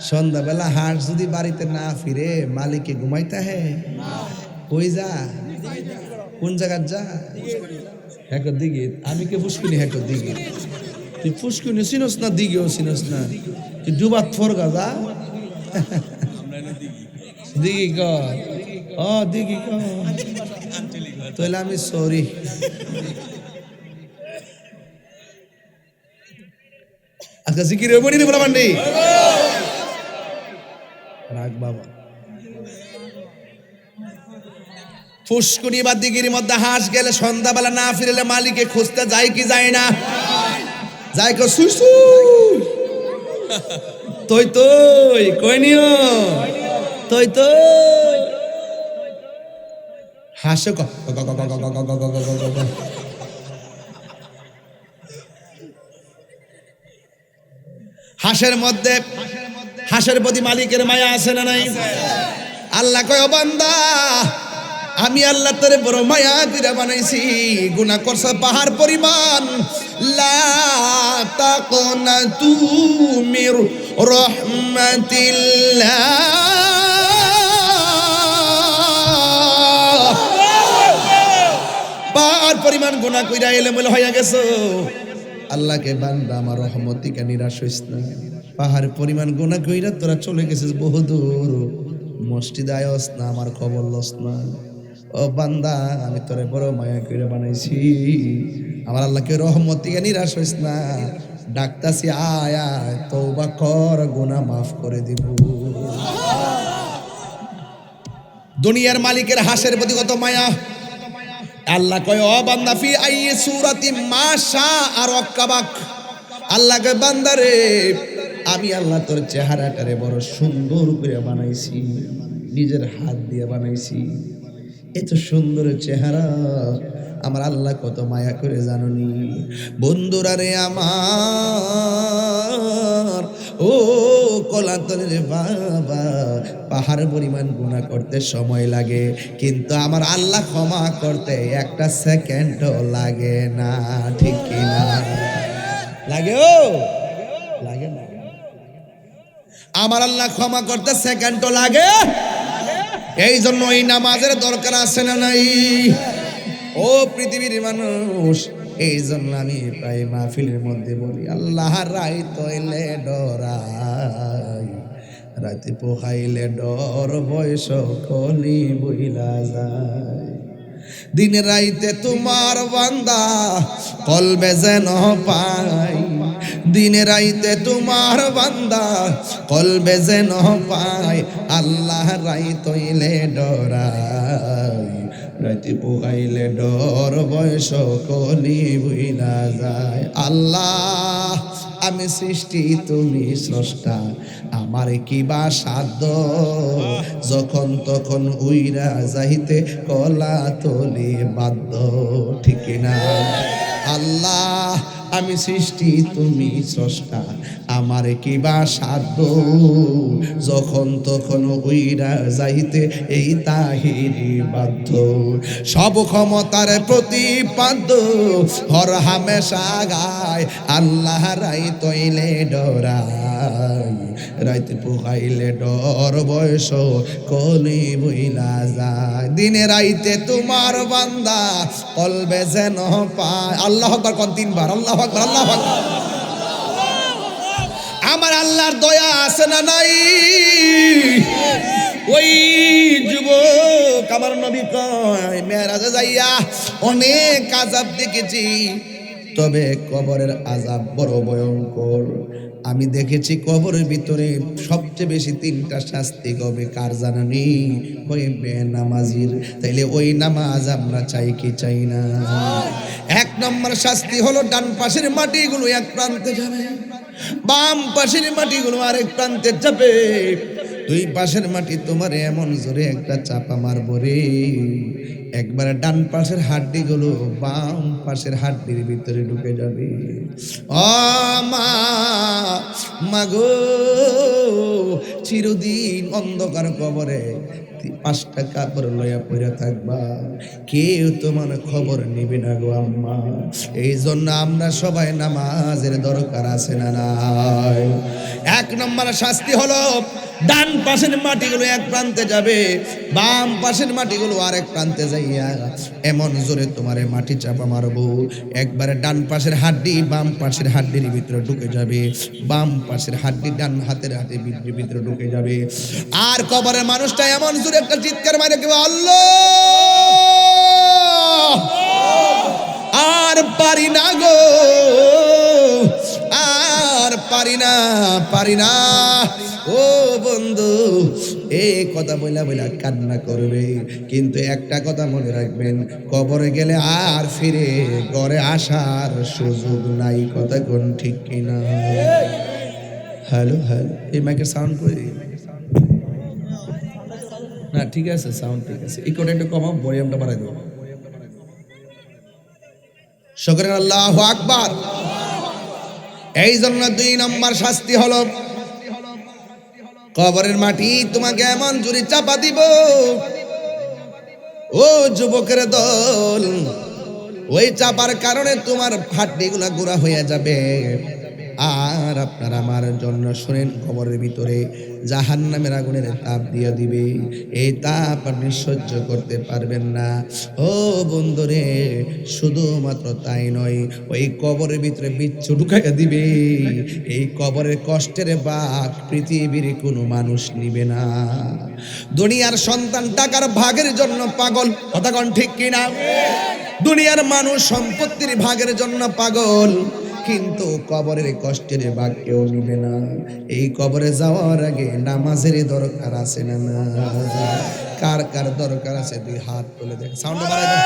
সন্ধ্যাবেলা হাঁস যদি বাড়িতে না ফিরে মালিকে ঘুমাইতে হে, কই যা, কোন জায়গার যা, হেকর দিকে, আমি কে ফুসকুনি হেকর দিকে, তুই ফুসকুনি চিনস না, দিকেও চিনস না, তুই ডুবাত ফরগা যা, দিঘি ক, ও দিঘি ক, তাহলে আমি সরি। আজকে জিকির হইব নি বলা মান্ডি রাখ বাবা। ফুসকুনি বা দিঘির মধ্যে হাঁস গেলে সন্ধ্যাবেলা না ফিরলে মালিকে খুঁজতে যায় কি যায় না? যায় কো সুই সুই, তুই তুই কই নিও, তুই তো হাসে ক, হাঁসের মধ্যে, হাঁসের প্রতি মালিকের মায়া আছে না নাই? আল্লাহ কয় ও বান্দা, আমি আল্লাহ তোরে বড় মায়া করে বানাইছি, গুনাহ করছ পাহাড় পরিমাণ, লা তাকনাতু মির রাহমাতিল্লাহ, পাহাড় পরিমাণ গুনাহ কইরা এলোমেলো হইয়া গেছো, আল্লাহকে বান্দা আমার রহমতিকে নিরাশ হইস না, পাহাড় পরিমাণ গুনাহ কইরা তোরা চলে গেছিস বহুদূর, মসজিদে আয়স না, আমার খবর লস না, ও বান্দা আমি তোরে বড় মায়া কইরা বানাইছি, আমার আল্লাহকে রহমতিকে নিরাশ হইস না, ডাকতাছি আয় আয় তওবা কর, গুনাহ মাফ করে দিব। দুনিয়ার মালিকের হাঁসের প্রতি কত মায়া, আল্লাহ কয় ও বান্দা ফি আইয়ি সূরাতি মা শাআ রাক্কাবাক, আল্লাহ কয় বান্দা রে, আমি আল্লাহ তোর চেহারাটারে বড় সুন্দর করে বানাইছি, নিজের হাত দিয়ে বানাইছি, এত সুন্দর চেহারা আমার আল্লাহ কত মায়া করে জাননি। বন্ধুরা রে আমার, ও কলাতলের বাবা, পাহাড় পরিমাণ গুনাহ করতে সময় লাগে, কিন্তু আমার আল্লাহ ক্ষমা করতে একটা সেকেন্ডও লাগে না, ঠিক কিনা? লাগে ও লাগে না? আমার আল্লাহ ক্ষমা করতে সেকেন্ডও লাগে, এই জন্য এই নামাজের দরকার আছে না নাই? ও পৃথিবীর মানুষ, এই জন্য আমি প্রায় মাহফিলের মধ্যে বলি, আল্লাহ রাই তৈলে ডরাই, রাতে পোহাইলে ডর, বয়স কলি বইলা যায়, দিন রাইতে তোমার বান্দা কলবে যেন পাই, দিন রাইতে তোমার বান্দা কলবে যেন পাই, আল্লাহ রাই তৈলে ডরাই, রাতে পোহাইলে ডর, বয়স কলি বইলা যায়। আল্লাহ আমি সৃষ্টি তুমি স্রষ্টা, আমার কি বা সাধ্য, যখন তখন উইরা যাইতে কলা তলি বাধ্য, ঠিক না? আল্লাহ আমি সৃষ্টি তুমি স্রষ্টা, আমার কি বা সাধ্য, যখন তখন উইরা যাইতে এই তাহিরি বাধ্য, সব ক্ষমতার প্রতিপাদ্য, হর হামেশা গায়, আল্লাহ রাই তৈলে ডরাই, রাইতে পোহাইলে ডর, বয়স কলি বইলা যায়, দিনে রাইতে তোমার বান্দা কলবে যেন পায়। আল্লাহ আকবার কোন তিনবার, আল্লাহ আকবার, আল্লাহ আকবার। আমার আল্লাহর দয়া আছে না নাই? ওই যুবক আমার নবী কয়, মেরাজে যাইয়া অনেক আযাব দেখেছি, তবে কবরের আযাব বড় ভয়ঙ্কর, আমি দেখেছি কবরের ভিতরে সবচেয়ে বেশি 3টা শাস্তি হবে কার জানানি? ওই বেনামাজির। তাইলে ওই নামাজ আমরা চাই কি চাই না? 1 নম্বর শাস্তি হলো ডান পাশের মাটিগুলো এক প্রান্তে যাবে, বাম পাশের মাটিগুলো আরেক প্রান্তে যাবে। 2 পাশের মাটি তোমার এমন জোরে একটা চাপা মারবো রে, একবারে ডান পাশের হাড্ডিগুলো বাম পাশের হাড্ডির ভিতরে ঢুকে যাবে। ও মা, মাগো, চিরদিন অন্ধকার কবরে 5টা কাপড় লইয়া পড়ে থাকবা, কেউ তোমার খবর নিবে না গো আম্মা। এই জন্য আমরা সবাই নামাজের দরকার আছে না নাই? 1 নম্বর শাস্তি হলো ডান পাশের মাটিগুলো এক প্রান্তে যাবে, বাম পাশের মাটিগুলো আরেক প্রান্তে যাইয়া এমন জোরে তোমারে মাটি চাপা মারবো, একবারে ডান পাশের হাড্ডি বাম পাশের হাড্ডির ভিতরে ঢুকে যাবে, বাম পাশের হাড্ডি ডান হাতের হাড্ডির ভিতরে ঢুকে যাবে। আর কবরের মানুষটা এমন জোরে একটা চিৎকার মারে কেউ আল্লাহ, আর পারি না গো, আর পারি না। ও বন্ধু, এই কথা বইলা বইলা কান্না করবে, কিন্তু একটা কথা মনে রাখবেন, কবরে গেলে আর ফিরে ঘরে আসার সুযোগ নাই। কথা কোন ঠিক কিনা? হ্যালো হ্যালো, এই মাইকের সাউন্ড করে না, ঠিক আছে, সাউন্ড ঠিক আছে, ইকোটা একটু কমাও, ভলিউমটা বাড়াই দেবো। শুকরান, আল্লাহু আকবার। এই জন্য 2 নম্বর শাস্তি হলো কবরের মাটি তোমাকে এমন জোরে চাপা দিব, ও যুবকের দল, ওই চাপার কারণে তোমার হাড্ডিগুলা গোড়া হয়ে যাবে। আর আপনার আমার জন্য শুনেন, কবরের ভিতরে জাহান্নামের আগুনের তাপ দিয়ে দিবে, এই তাপ আপনি সহ্য করতে পারবেন না। ও বন্ধুরে, শুধুমাত্র তাই নয়, ওই কবরের ভিতরে বিচ্ছু ঢুকাইয়া দিবে, এই কবরের কষ্টের ভাগ পৃথিবীর কোনো মানুষ নিবে না। দুনিয়ার সন্তান টাকার ভাগের জন্য পাগল, কথা কোন ঠিক কিনা? দুনিয়ার মানুষ সম্পত্তির ভাগের জন্য পাগল, কিন্তু কবরের কষ্টের ভাগ কেউ নিবে না। এই কবরে যাওয়ার আগে নামাজের দরকার আছে না? কার কার দরকার আছে 2 হাত তুলে দেখ, সাউন্ড বাড়াই দাও।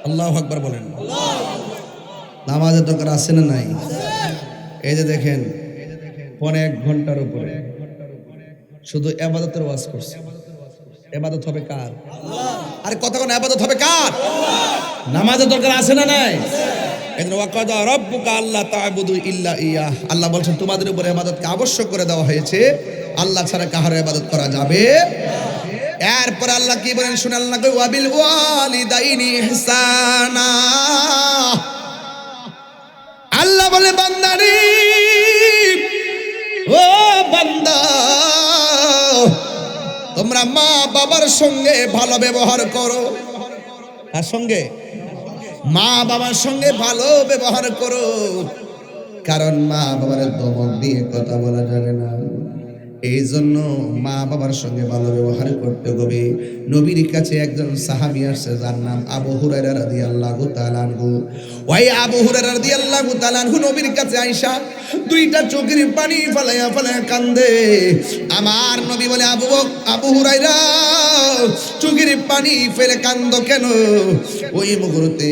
আল্লাহু আকবার বলেন। নামাজের দরকার আছে না নাই? এই যে দেখেন, 1 ঘন্টার উপরে শুধু ইবাদতের ওয়াজ করছে। ইবাদত হবে কার? আরে কথা কোন, ইবাদত হবে কার? নামাজের দরকার আছে না নাই? এজন্য ওয়াকাদা রাব্বুকা আল্লা তা'বুদু ইল্লা ইয়াহ, আল্লাহ বলেন তোমাদের উপরে ইবাদতকে আবশ্যক করে দেওয়া হয়েছে, আল্লাহ ছাড়া কারো ইবাদত করা যাবে। এরপর আল্লাহ কি বলেন শুনে, আল্লাহ কই ওয়াবিল ওয়ালিদাইনি ইহসানা, আল্লাহ বলে বান্দারে, ও বান্দা, তোমরা মা বাবার সঙ্গে ভালো ব্যবহার করো। কার সঙ্গে? মা বাবার সঙ্গে ভালো ব্যবহার করো, কারণ মা বাবার দমক দিয়ে কথা বলা যাবে না। এই জন্য মা বাবার সঙ্গে ভালো ব্যবহার করতে হবে। নবীর কাছে একজন সাহাবী আসছে, যার নাম আবু হুরায়রা রাদিয়াল্লাহু তাআলা আনহু। ওই আবু হুরায়রা রাদিয়াল্লাহু তাআলা আনহু নবীর কাছে আয়েশা 2টা চোখের পানি ফলাইয়া ফলাইয়া কান্দে। আমার নবী বলে, আবু হুরায়রা, চোখের পানি ফেলে কান্দো কেন? ওই মুহূর্তে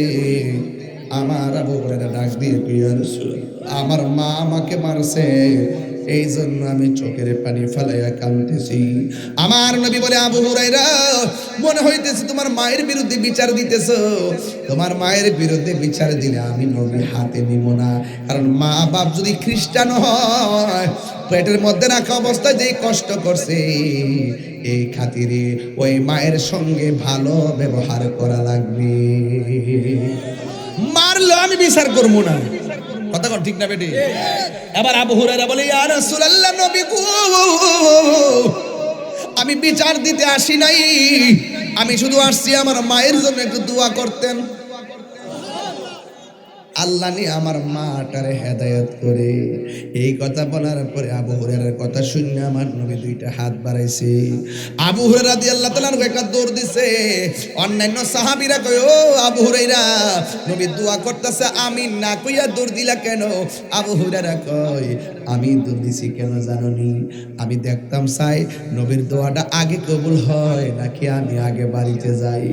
আমার আবু হুরায়রা ডাক দিয়ে কইয়া, রাসূল, আমার মা আমাকে মারছে, এই জন্য আমি চোখের পানি ফেলাইয়া কাঁদতেছি। আমার নবী বলে, আবু হুরায়রা, মনে হইতেছে তোমার মায়ের বিরুদ্ধে বিচার দিতেছো। তোমার মায়ের বিরুদ্ধে বিচার দিলে আমি নবী হাতে নিব না, কারণ মা বাপ যদি খ্রিস্টান হয়, পেটের মধ্যে রাখা অবস্থায় যেই কষ্ট করছে, এই খাতিরে ওই মায়ের সঙ্গে ভালো ব্যবহার করা লাগবে। মারলো আমি বিচার করবো না, কথা কর ঠিক না বেটি? এবার আবু হুরায়রা বলে, ইয়া রাসূলুল্লাহ, নবী গো, আমি বিচার দিতে আসি নাই, আমি শুধু আসছি আমার মায়ের জন্য একটু দোয়া করতেন। আল্লাহ নিয়ে আমার মাটারে হেদায়েত করে। এই কথা বলার পরে আবু হুরায়রার কথা শুনে আমার নবী দুইটা হাত বাড়াইছে। আবু হুরায়রা রাদিয়াল্লাহু তাআলা একটা দৌড় দিছে। অন্যান্য সাহাবীরা কয়, ও আবু হুরায়রা, নবী দোয়া করতেছে আমিন না কইয়া দৌড় দিলা কেন? আবু হুরায়রা কয়, আমি দৌড় দিছি কেন জানোনি? আমি দেখতাম চাই নবীর দোয়াটা আগে কবুল হয় নাকি আমি আগে বাড়িতে যাই।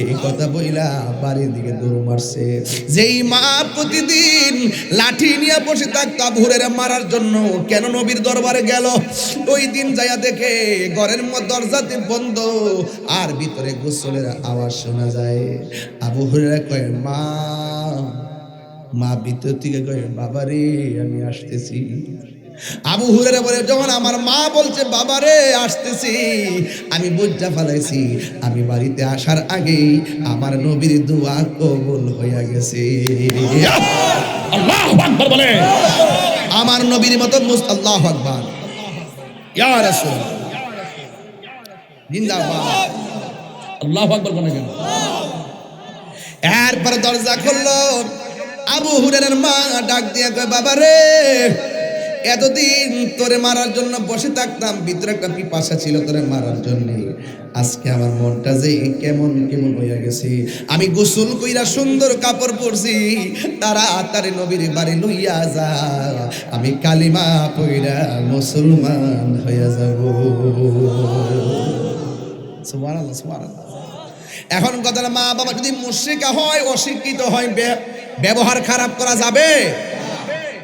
এই কথা বইলা বাড়ির দিকে দৌড় মারছে। যেই মা প্রতিদিন লাঠি নিয়ে বসে থাকতো আবু হুরায়রা মারার জন্য, কেন নবীর দরবারে গেল? ওই দিন যাইয়া দেখে ঘরের মধ্যে দরজাতে বন্ধ আর ভিতরে গোসলের আওয়াজ শোনা যায়। আবু হুরায়রা কয়, মা ভিতর থেকে কয়, বাবা রে আমি আসতেছি। আবু হুরায়রা বলে, যখন আমার মা বলছে বাবা রে আসতেছি, আমি বুঝা ফেলাইছি আমি বাড়িতে আসার আগেই আমার নবীর দোয়া কবুল হইয়া গেছে। আল্লাহু আকবার বলে, আমার নবীর মতো আল্লাহু আকবার, ইয়া রাসূল জিন্দাবাদ, আল্লাহু আকবার বলে কেন? এরপর দরজা খুললো। আবু হুরায়রার মা ডাক দিয়া কয়, বাবা রে, এতদিন তোরে মারার জন্য বসে থাকতাম, ভিতরে একটা পিপাসা ছিল তোরে মারার জন্য। আজকে আমার মনটা যে কেমন কেমন হইয়া গেছে। আমি গোসল কইরা সুন্দর কাপড় পরছি, তাড়াতাড়ি নবীর বাড়ি লইয়া যা, আমি কালিমা পইরা মুসলমান হইয়া যাব। সুবহানাল্লাহ, সুবহানাল্লাহ। এখন কথা, মা বাবা যদি মুশরিক হয়, অশিক্ষিত হয়, ব্যবহার খারাপ করা যাবে?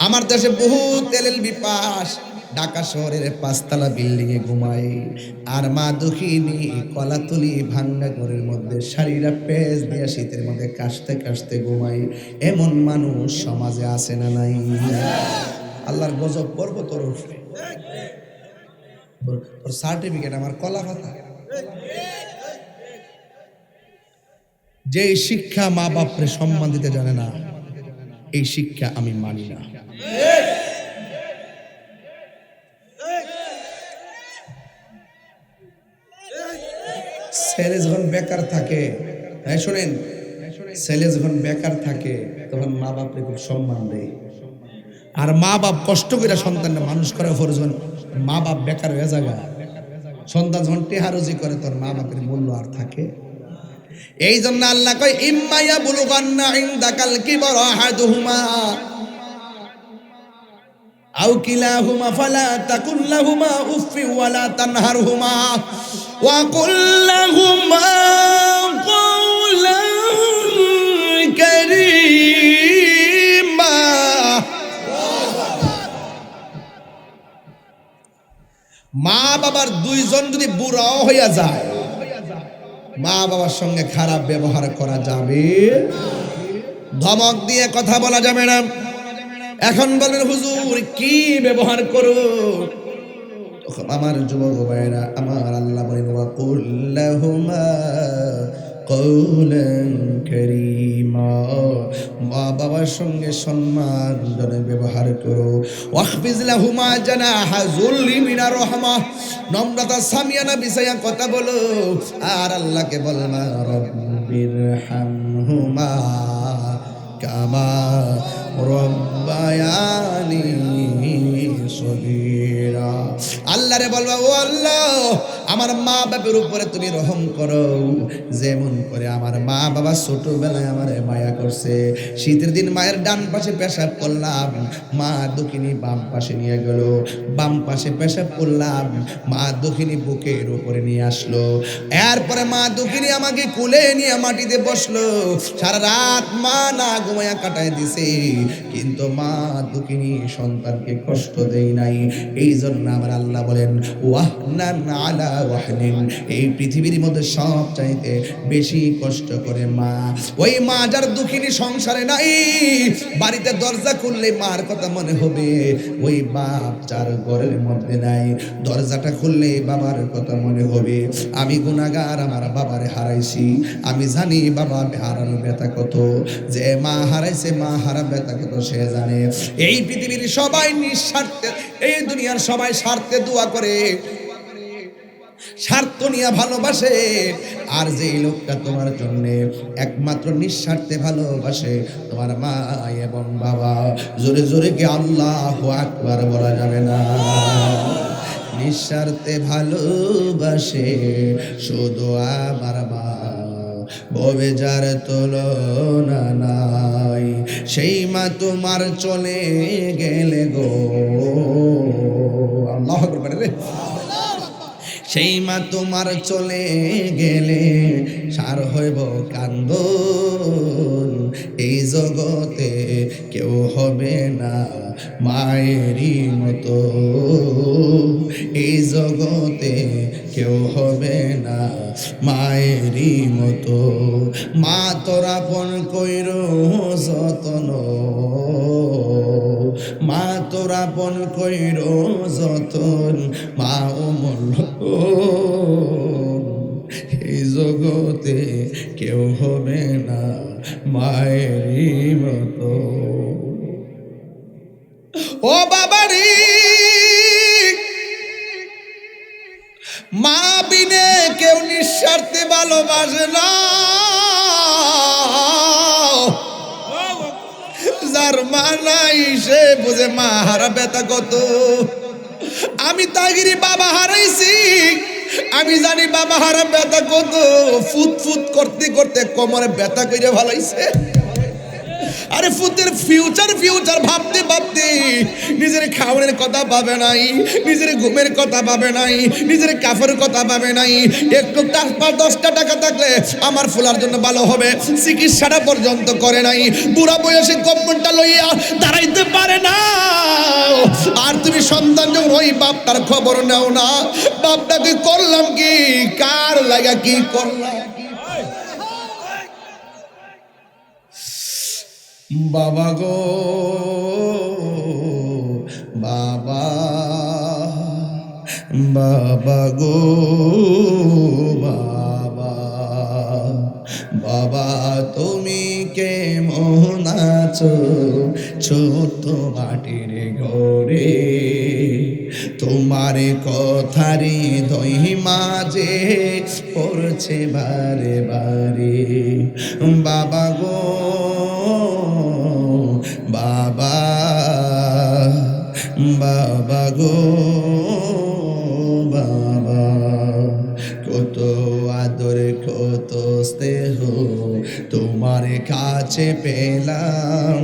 আমার দেশে বহু এলএলবি পাস ঢাকা শহরের 5 তলা বিল্ডিং এ ঘুমায়, আর মা দুঃখিনী কলাতলি ভাঙ্গা ঘরের মধ্যে শাড়িরা পেঁচ দিয়ে শীতের মধ্যে কাশতে কাশতে ঘুমায়। এমন মানুষ সমাজে আছে না নাই? আল্লাহর গজব করবো তোর উপরে। তোর সার্টিফিকেট আমার কলা পাতা। যে শিক্ষা মা বাপরে সম্মান দিতে জানে না, এই শিক্ষা আমি মানি না। ছেলে যখন বেকার থাকে, হ্যাঁ শোনেন, ছেলে যখন বেকার থাকে তখন মা বাপরে খুব সম্মান দেয়। আর মা বাপ কষ্ট করে সন্তানটা মানুষ করার পর যখন মা বাপ বেকার হয়ে যায়, সন্তান যখন টেহারুজি করে, তোর মা বাপের মূল্য আর থাকে? এই জন্য আল্লাহ কয়, ইম্মা ইয়াবলুগান্না ইনদাকাল কিবরা আহাদুহুমা আও কিলাহুমা ফালা তাকুল লাহুমা উফফি ওয়ালা তানহারহুমা ওয়া কুল লাহুমা কাওলান কারীমা। মা বাবার দুইজন যদি বুড়াও হইয়া যায়, মা বাবার সঙ্গে খারাপ ব্যবহার করা যাবে, ধমক দিয়ে কথা বলা যাবে না। এখন বলেন হুজুর কি ব্যবহার করো? আমার যুবক ভাইরা, আমার আল্লাহ বলেন, ওয়া কুল লাহুমা কওলান কারীমা, মা বাবার সঙ্গে সম্মানজনক ব্যবহার করো। ওয়াখফিজ লাহুমা জানাহা যুল্লি মিনার রাহমাহ, নম্রতা সামিয়ানা বিছায়া কথা বলো। আর আল্লাহকে বলমা, রব্বিরহামহুমা কামা রব্বায়ানি সগীরা। আল্লাহরে বলবা, ও আল্লাহ, আমার মা বাবার উপরে তুমি রহম করো, যেমন করে আমার মা বাবা ছোটবেলায় আমার মায়া করছে। শীতের দিন মায়ের ডান পাশে পেশাব করলাম, মা দক্ষিণী বাম পাশে নিয়ে গেল, বাম পাশে পেশাব করলাম, মা দক্ষিণী বুকের উপরে নিয়ে আসলো। এরপরে মা দক্ষিণী আমাকে কোলে নিয়ে মাটিতে বসলো। সারা রাত মা না ঘুমায়া কাটায় দিছে, কিন্তু মা দক্ষিণী সন্তানকে কষ্ট দেয় নাই। এই জন্য আমার আল্লাহ বলেন, ওয়াহনান আলা ওয়াহনিন, এই পৃথিবীর মধ্যে সব চাইতে বেশি কষ্ট করে মা। ওই মা যার দুঃখিনী সংসারে নাই, বাড়িতে দরজা খুললে মার কথা মনে হবে। ওই বাপ যার ঘরের মধ্যে নাই, দরজাটা খুললে বাবার কথা মনে হবে। আমি গুনাহগার, আমার বাবারে হারাইছি, আমি জানি বাবা হারানোর ব্যথা কত। যে মা হারাইছে, মা হারা ব্যথা কত সে জানে। এই পৃথিবীর সবাই নিঃস্বার্থে, এই দুনিয়ার সবাই স্বার্থে দোয়া করে, স্বার্থ নিয়ে ভালোবাসে। আর যেই লোকটা তোমার জন্য একমাত্র নিঃস্বার্থে ভালোবাসে, তোমার মা এবং বাবা, জোরে জোরে কি আল্লাহু আকবার বলা যাবে না? নিঃস্বার্থে ভালোবাসে শুধু আমার মা, ববে যার তুলনা নাই, সেই মা তোমার চলে গেলে গো, আল্লাহু আকবার রে, সেই মা তোমার চলে গেলে সার হইব কান্দন, এই জগতে কেউ হবে না মায়েরই মতো, এই জগতে কেউ হবে না মায়েরই মতো। মা তোরা পন কইর যতন, মা তোরা পন কইর যতন, মা অমূল্য এই জগতে কেউ হবে না মায়েরই মতো। ও বাবারি, মা বিনে কেউ নিঃস্বার্থে ভালোবাসে না। যার মা নাই সে বুঝে মা হারা ব্যথা কত। আমি তাগিরি বাবা হারাইছি, আমি জানি বাবা হারা ব্যথা কত। ফুট ফুট করতে করতে কোমরে ব্যথা করে ভালাইছে। আরে ফুতের ফিউচার ফিউচার ভাবতে ভাবতে নিজের খাওয়ানোর কথা ভাবে নাই, নিজের ঘুমের কথা ভাবে নাই, নিজের কাফের কথা ভাবে নাই। একটু 10টা টাকা থাকলে আমার ফুলার জন্য ভালো হবে, চিকিৎসাটা পর্যন্ত করে নাই। বুড়া বয়সে কম্পনটা লইয়া দাঁড়াইতে পারে না। আর তুমি সন্তান যখন ওই বাপটার খবর নাও না, বাপটাকে করলাম কি, কার লাগা কি করলাম। বাবা গো বাবা, বাবা গো বাবা, বাবা তুমি কেমন আছো ছোট মাটির ঘরে, তোমার কথারি দই মাঝে পড়ছে বারে বারে। বাবা গো বাবা, বাবা গো বাবা, কত আদর কত স্নেহ তোমার কাছে পেলাম,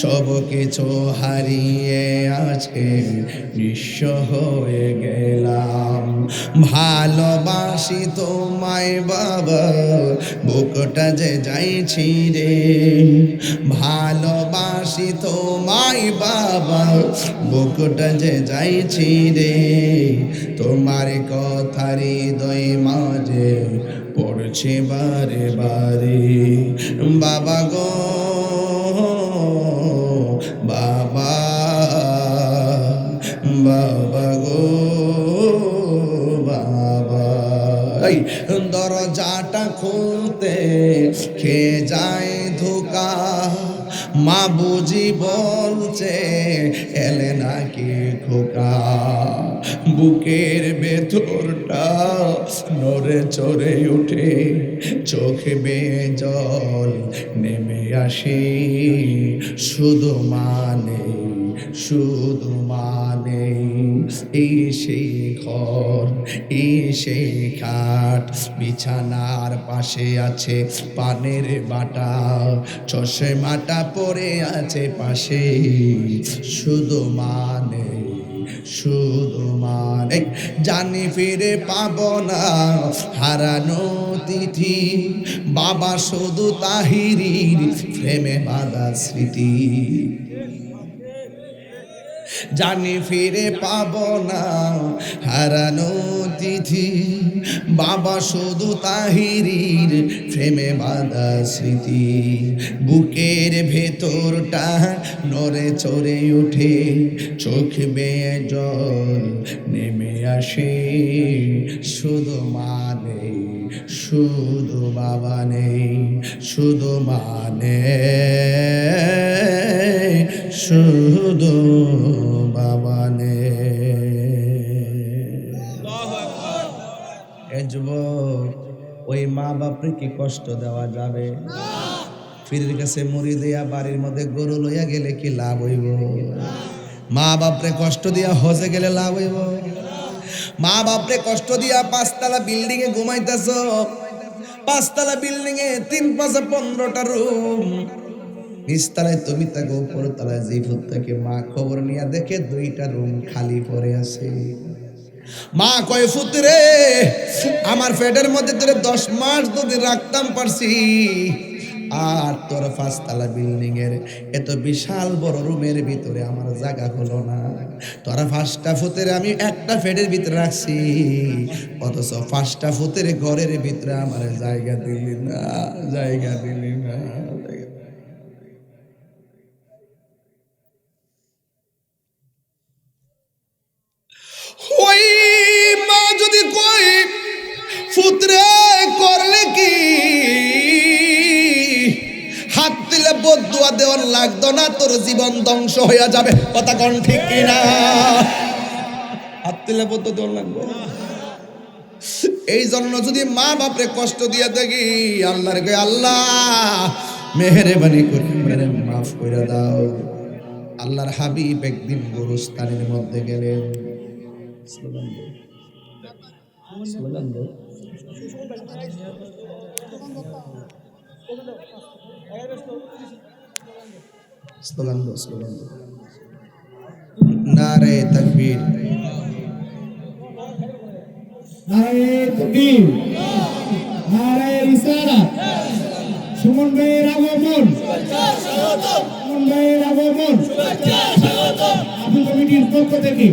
সব কিছু হারিয়ে আজকে নিঃস্ব হয়ে গেলাম। ভালোবাসি তোমায় বাবা, বুকটা যে যাইছি রে, ভালোবাসি তোমায় বাবা, বুকটা যে যাইছি রে, তোমার কথার হৃদয় মাঝে পড়ছে বারে বারে। বাবা গো বাবা, বাবা গো বাবা, এই দরজাটা খুলতে খেয়ে যায় ধোকা, মা বুঝি বলছে এলে নাকি খোকা, বুকের ভেতরটা নড়ে চড়ে উঠে, চোখে বেয়ে জল নেমে আসে, শুধু মানে শুধু মানে, এই সেই ঘর এই সেই খাট, বিছানার পাশে আছে পানের বাটা, চশমাটা পড়ে আছে পাশে, শুধু মানে শুধু মানে, জানি ফিরে পাবো না হারানো তিথি, বাবা শুধু তাহিরির প্রেমে বাঁধা স্মৃতি, জানি ফিরে পাবো না হারানো তিথি, বাবা শুধু তাহিরির প্রেমে বাঁধা স্মৃতি, বুকের ভেতরটা নড়ে চড়ে উঠে, চোখ বেয়ে জল নেমে আসে, শুধু মানে শুধু বাবা নেই, শুধু মানে শুধু বাবা নেই। এ যুবক, ওই মা বাপরে কি কষ্ট দেওয়া যাবে? পীরের কাছে মুড়ি দিয়া বাড়ির মধ্যে গরু লইয়া গেলে কি লাভ হইব? মা বাপরে কষ্ট দিয়া হজে গেলে লাভ হইব? মা বাপরে কষ্ট দিয়া 5 তলা বিল্ডিং এ ঘুমাইতেছ, 5 তলা বিল্ডিং এ 3 5 15টা রুম, নিচতলায় তুমি থাকো, উপর তলায় যে ফুট থাকে, মা খবর নিয়ে দেখে 2টা রুম খালি পড়ে আছে। মা কয় ফুতরে, আমার পেটের মধ্যে তোরে 10 মাস যদি রাখতাম পারছি, আর তোর 5 তলা বিল্ডিং এর এত বিশাল বড় রুমের ভিতরে আমার জায়গা হলো না, তোরা 5টা ফুতের আমি একটা ফেডের ভিতরে রাখছি, অথচ 5টা ফুতের ঘরের ভিতরে আমার জায়গা দিলি না, জায়গা দিলি না। ওই মা যদি কই ফুতরে করলে কি, হাত দিলে বদুয়া দেওয়ার লাগতো না, তোর জীবন ধ্বংস হয়ে যাবে। কথা কোন ঠিক কিনা? হাত দিলে বদুয়া দেওয়ার লাগবে। এই জন্য যদি মা বাপরে কষ্ট দিয়ে দেখি, আল্লাহর কই আল্লাহ মেহেরবানি করে মেরে মাফ করে দাও। আল্লাহর হাবিব একদিন গোরস্থানের মধ্যে গেলেন, স্লোগান দো, স্লোগান দো, স্লোগান দো, স্লোগান দো, নারে তাকবীর, নারে তাকবীর, নারে রিসালাত। সুমন ভাইয়ের আগমন, সুমন ভাইয়ের আগমন, আপিল কমিটির পক্ষ থেকে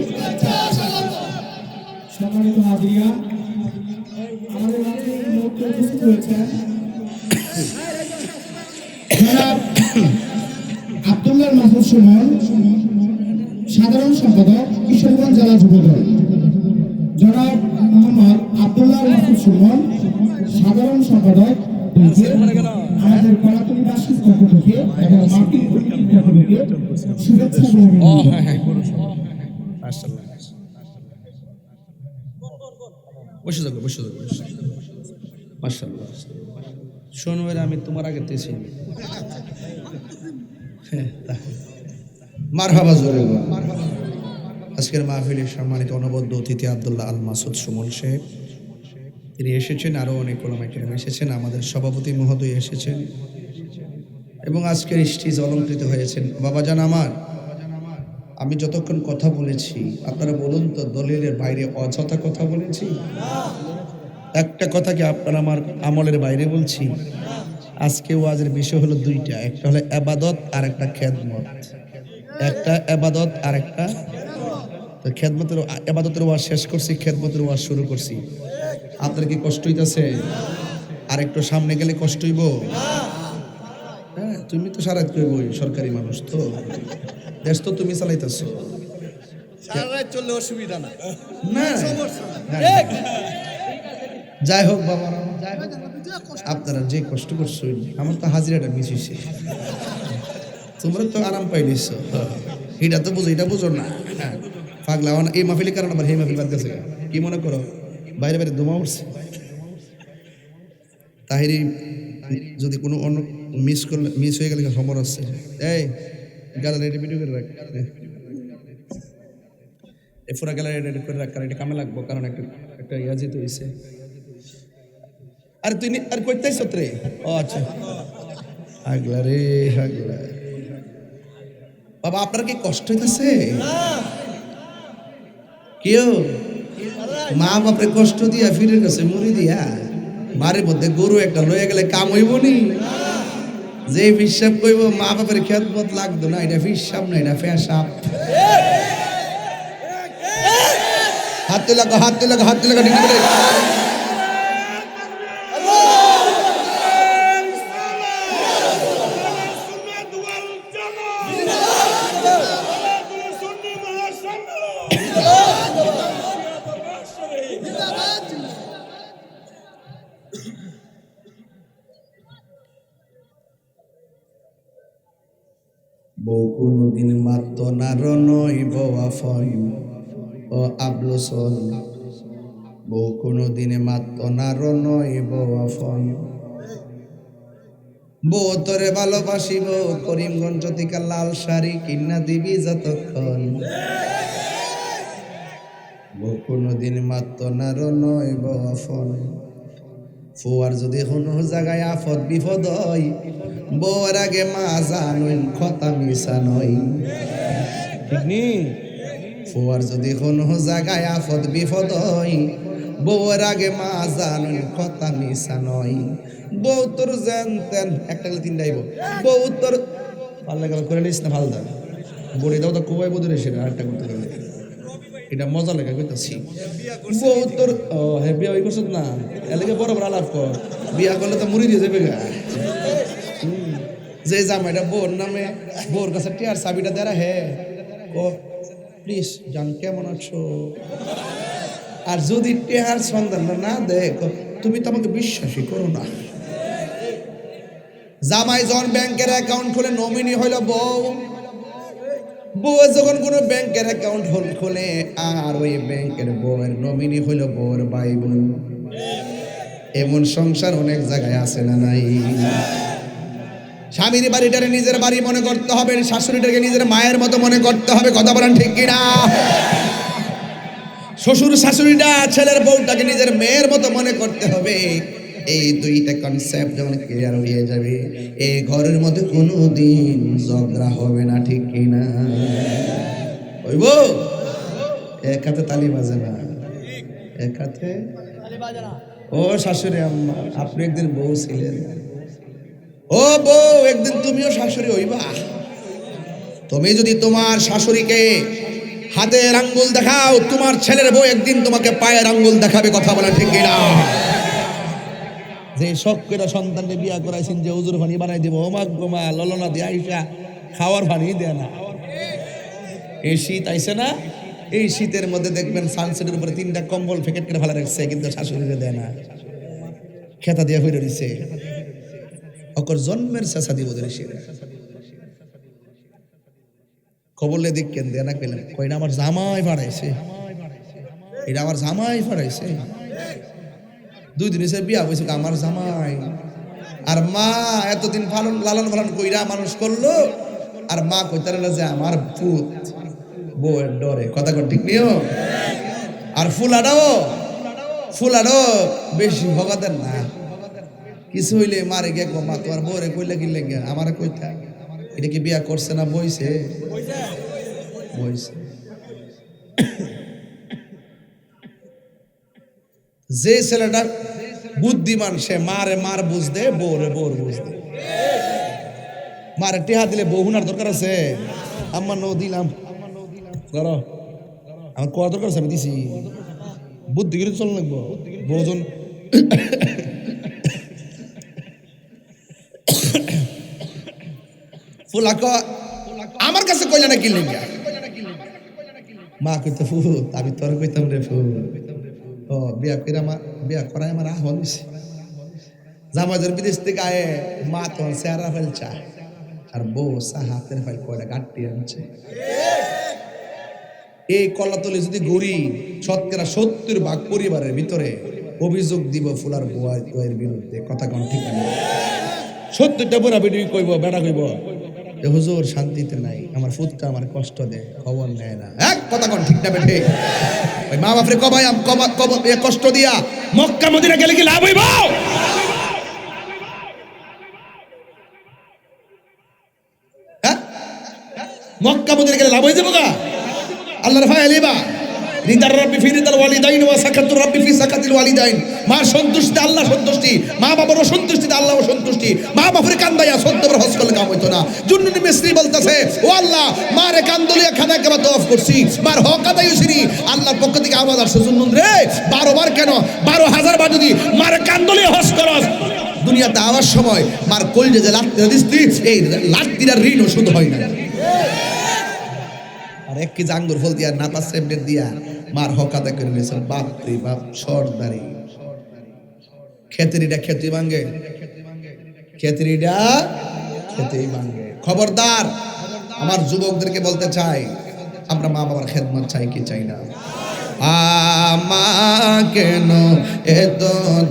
সম্মানিত হাজিরা, আমাদের মাঝে এই মুহূর্তে উপস্থিত হয়েছেন জনাব আব্দুল্লাহ মাহমুদ সুমন, সাধারণ সম্পাদক, কিশোরগঞ্জ জেলা যুবদল। জনাব মোহাম্মদ আব্দুল্লাহ মাহমুদ সুমন, সাধারণ সম্পাদক, আমাদের কলাতলীবাসীর পক্ষ থেকে এবং মার্কিন পক্ষ থেকে শুভেচ্ছা বসে থাকো, বসে থাকো, মাশাআল্লাহ। শোনো, আমি তোমার আগে তেছি মারহাবা, জোরে বল। আজকের মাহফিলের সম্মানিত অনবদ্য অতিথি আব্দুল্লাহ আল মাসুদ সুমন সাহেব, তিনি এসেছেন, আরও অনেক ওলামা কেরাম এসেছেন, আমাদের সভাপতি মহোদয় এসেছেন, এবং আজকের স্টেজ অলঙ্কৃত হয়েছেন। বাবাজান আমার, আমি যতক্ষণ কথা বলেছি আপনারা বলুন তো, দলিলের বাইরে অযথা কথা বলেছি? একটা কথা কি আপনারা আমার আমলের বাইরে বলছি? আজকে ওয়াজের বিষয় হলো 2টা, একটা হলো ইবাদত আর একটা খেদমত। একটা ইবাদত আর একটা তো খেদমতের, ইবাদতের ওয়াজ শেষ করছি, খেদমতের ওয়াজ শুরু করছি। আপনার কি কষ্ট হইতাছে? আর একটু সামনে গেলে কষ্ট হইব? হ্যাঁ, তুমি তো সারাত কইবই, সরকারি মানুষ তো, দেশ তো তুমি চালাইতেছো, চললে অসুবিধা না। না যাই হোক বাবা, আপনারা যে কষ্ট করছো, আমার তো হাজিরাটা মিস হয়েছে, তোমরা তো আরাম পাইলিস, এটা তো বুঝো, এটা বুঝো না। হ্যাঁ, পাগলা এই মাহফিলের কারণ আবার এই মাহফিল বাদ গেছে। কি মনে করো বাইরে বাইরে ধোঁয়া উঠছে? তাহিরি যদি কোনো অন্য মিস হয়ে গেলে খবর আছে, এই গ্যালারি ভিডিও করে রাখ, এই পুরা গ্যালারি রেডি করে রাখ, কারণ এটা কামে লাগবো, কারণ একটা ইয়াজিত হয়েছে। আর তুই আর কইতেছ রে? ও আচ্ছা, আগলা রে আগলা। বাবা আপনার কি কষ্ট হইতেছে? কেউ মা বাপরে কষ্ট দিয়া ফিরের কাছে মুড়ি দিয়া বাড়ির মধ্যে গরু একটা লয়ে গেলে কাম হইব নি? যে হিসাব কইব মা বাপের খেদমত লাগতো না, এটা হিসাব না, এটা পেশাব। হাত লাগা, হাত লাগা, হাত লাগা, ঠিক করে। বউ কোনদিন মাত্ত না রনই বওয়া ফল ও আবলসল, বউ কোনো দিনে মাত্র নারো নয় বউ আফন। বউ তোরে ভালোবাসিব করিমগঞ্জ থেকে লাল শাড়ি কিনা দিবি যতক্ষণ। বউ কোনো দিন মাত্র নারো নয় বউ আফন। ফুয়ার যদি কোনো জায়গায় আফদ বিপদ হয় বউর আগে মা জানুন কথা মিশা নয়। ঠিক নি? ফুয়ার যদি কোনো জায়গায় আফদ বিপদ হয় বউর আগে মা জানুন কথা মিশা নয়। বউ তোর জানতেন একটা গেলে তিনটা আইব। বউ তোর পাল্লা গেল করে নিস না ফালদা বড়ি দাও তো কোবাই বোধ সেটা আরেকটা করতে গেলে এটা মজা লেগে কইতাছি। বউ তোর হ্যাঁ বিয়া ওই করছত না এলাকে বড় বড় আলাপ কর। বিয়া করলে তো মুড়ি দিয়ে যাবে গা। যে জামাইটা বউর নামে বউর কাছে টিয়ার চাবিটা দেরা হে ও প্লিজ জান কেমন আছো। আর যদি টিয়ার সন্ধান না দেখ তুমি তো আমাকে বিশ্বাসই করো না। জামাই যখন ব্যাংকের অ্যাকাউন্ট খুলে নমিনি হইল বউ। বউ যখন কোনো ব্যাংকের অ্যাকাউন্ট খোলে আর ওই ব্যাংকের বউয়ের নমিনি হইল বউর ভাই বোন। এমন সংসার অনেক জায়গায় আছে না নাই? স্বামীর বাড়িটারে নিজের বাড়ি মনে করতে হবে, শাশুড়িটাকে নিজের মায়ের মতো মনে করতে হবে। কথা বলেন ঠিক কিনা? শ্বশুর শাশুড়িটা ছেলের বউটাকে নিজের মেয়ের মতো মনে করতে হবে। এই দুইটা কনসেপ্ট যখন ক্লিয়ার হয়ে যাবে এই ঘরের মধ্যে কোনোদিন ঝগড়া হবে না। ঠিক কিনা? হইব? এক হাতে তালি বাজে না, এক হাতে। ও শাশুড়ি আম্মা আপনি একদিন বউ ছিলেন। ও বউ একদিন তুমিও শাশুড়ি হইবা। তুমি যদি তোমার শাশুড়িকে হাতের আঙ্গুল দেখাও তোমার ছেলের বউ একদিন তোমাকে পায়ের আঙ্গুল দেখাবে। কথা বলা ঠিক কিনা? যে শখ করে সন্তানকে বিয়া করাইছেন যে উজুর পানি বানাই দিব ওমা গোমা ললনা দিয়ে আইসা খাওয়ার পানি দেয় না। এই শীত আইসে না, এই শীতের মধ্যে দেখবেন সানসেটের উপরে তিনটা কম্বল প্যাকেট করে ভালো রাখছে কিন্তু শাশুড়িরে দেয় না, খেতা দিয়ে হয়ে রয়েছে। অকর জন্মের চেঁচা দিব ধরেছে কবলে দিক কেন দেয় না পেলেন কইনা আমার জামাই ফাড়াইছে, এটা আমার জামাই ফাড়াইছে। 2 দিন এসে বিয়া হয়েছে আমার জামাই। আর মা এতদিন লালন পালন কইরা মানুষ করলো আর মা কইতারে না যে আমার পুত বউয়ের ডরে। কথা কর ঠিক নিও? আর ফুলাডো বেশি ভগাতেন না, কিছু হইলে মারে গে মা তোমার বউরে কইলে কিনলে গে আমার কইতা এটা কি বিয়া করছে না বইছে? বইছে। যে ছেলেটা বুদ্ধিমান সে মারে মার বুঝদে বউরে বউর বুঝদে। মারে টেহা দিলে বউ হুনার দরকার আছে? আমার নো দিলাম ধরো আমার কোয়া দরকার আছে আমি দিছি। বুদ্ধি করে চল লাগবো বউজন। ফুলাক আমার কাছে কইলা না কিনলে মা কইতে ফুল আমি তোর কইতাম রে ফুল। ও বিয়া করে বিয়া করায় আমার আহ হইছে। জামাইদের বিদেশ থেকে আয়ে মা তখন চেহারা ফেলছা আর বউ হাতের ফাইল কয়টা গাঁটটি আনছে। এই কলাতলি যদি ঘুরি 70% পরিবারের ভিতরে অভিযোগ দিব ফুলার বউয়ের বিরুদ্ধে। কথা কোন ঠিক না? 70টা বুড়া বেটি কইব বেটা কইব হুজুর শান্তিতে নাই, আমার ফুটটা আমার কষ্ট দেয়, খবর নেয় না। এক কথা কোন ঠিক না বেটে? ওই মা বাপরে কবাই কষ্ট দিয়া মক্কা মদিনা গেলে কি লাভ হইব? হ্যাঁ মক্কা মদিনা গেলে লাভ হয়ে যাবো গা? আল্লাহর ভয় আলিবা রিদার রাব্বি ফি রিদাল ওয়ালিদাইন ওয়া সাকাতুর রাব্বি ফি সাকাতিল ওয়ালিদাইন। মা সন্তুষ্টি আল্লাহ সন্তুষ্টি, মা বাবার সন্তুষ্টিতে আল্লাহ সন্তুষ্টি। মা বাপরে কান্দাইয়া 14 বার হজ করলে কাম হইতো না। জুন্নুনি মিসরি বলতেছে ও আল্লাহ মারে কান্দলিয়া খানা কেবা তওয়াফ করছি, মার হক আদায় হইছিনি, আল্লাহর পক্ষ থেকে আওয়াজ আসছে জুন্নুন রে 12 বার কেন 12,000 বার যদি মারে কান্দলিয়া হজ করস দুনিয়াতে আওয়ার সময় মার কলজে যে লাত্তি দিছলি এই লাত্তির ঋণ শুধু হয় না। আর এক কেজি আঙ্গুর ফল দিয়া নাতা সেমডেট দিয়া মার হক আদায় করে নিয়েছে। বাপ রে বাপ সর্দারি খেতেরিটা খেতে ভাঙ্গে, খেতেরিটা খেতেই ভাঙ্গে। খবরদার আমার যুবকদেরকে বলতে চাই আমরা মা বাবার খেদমত চাই কি চাই না? আমা কেন এত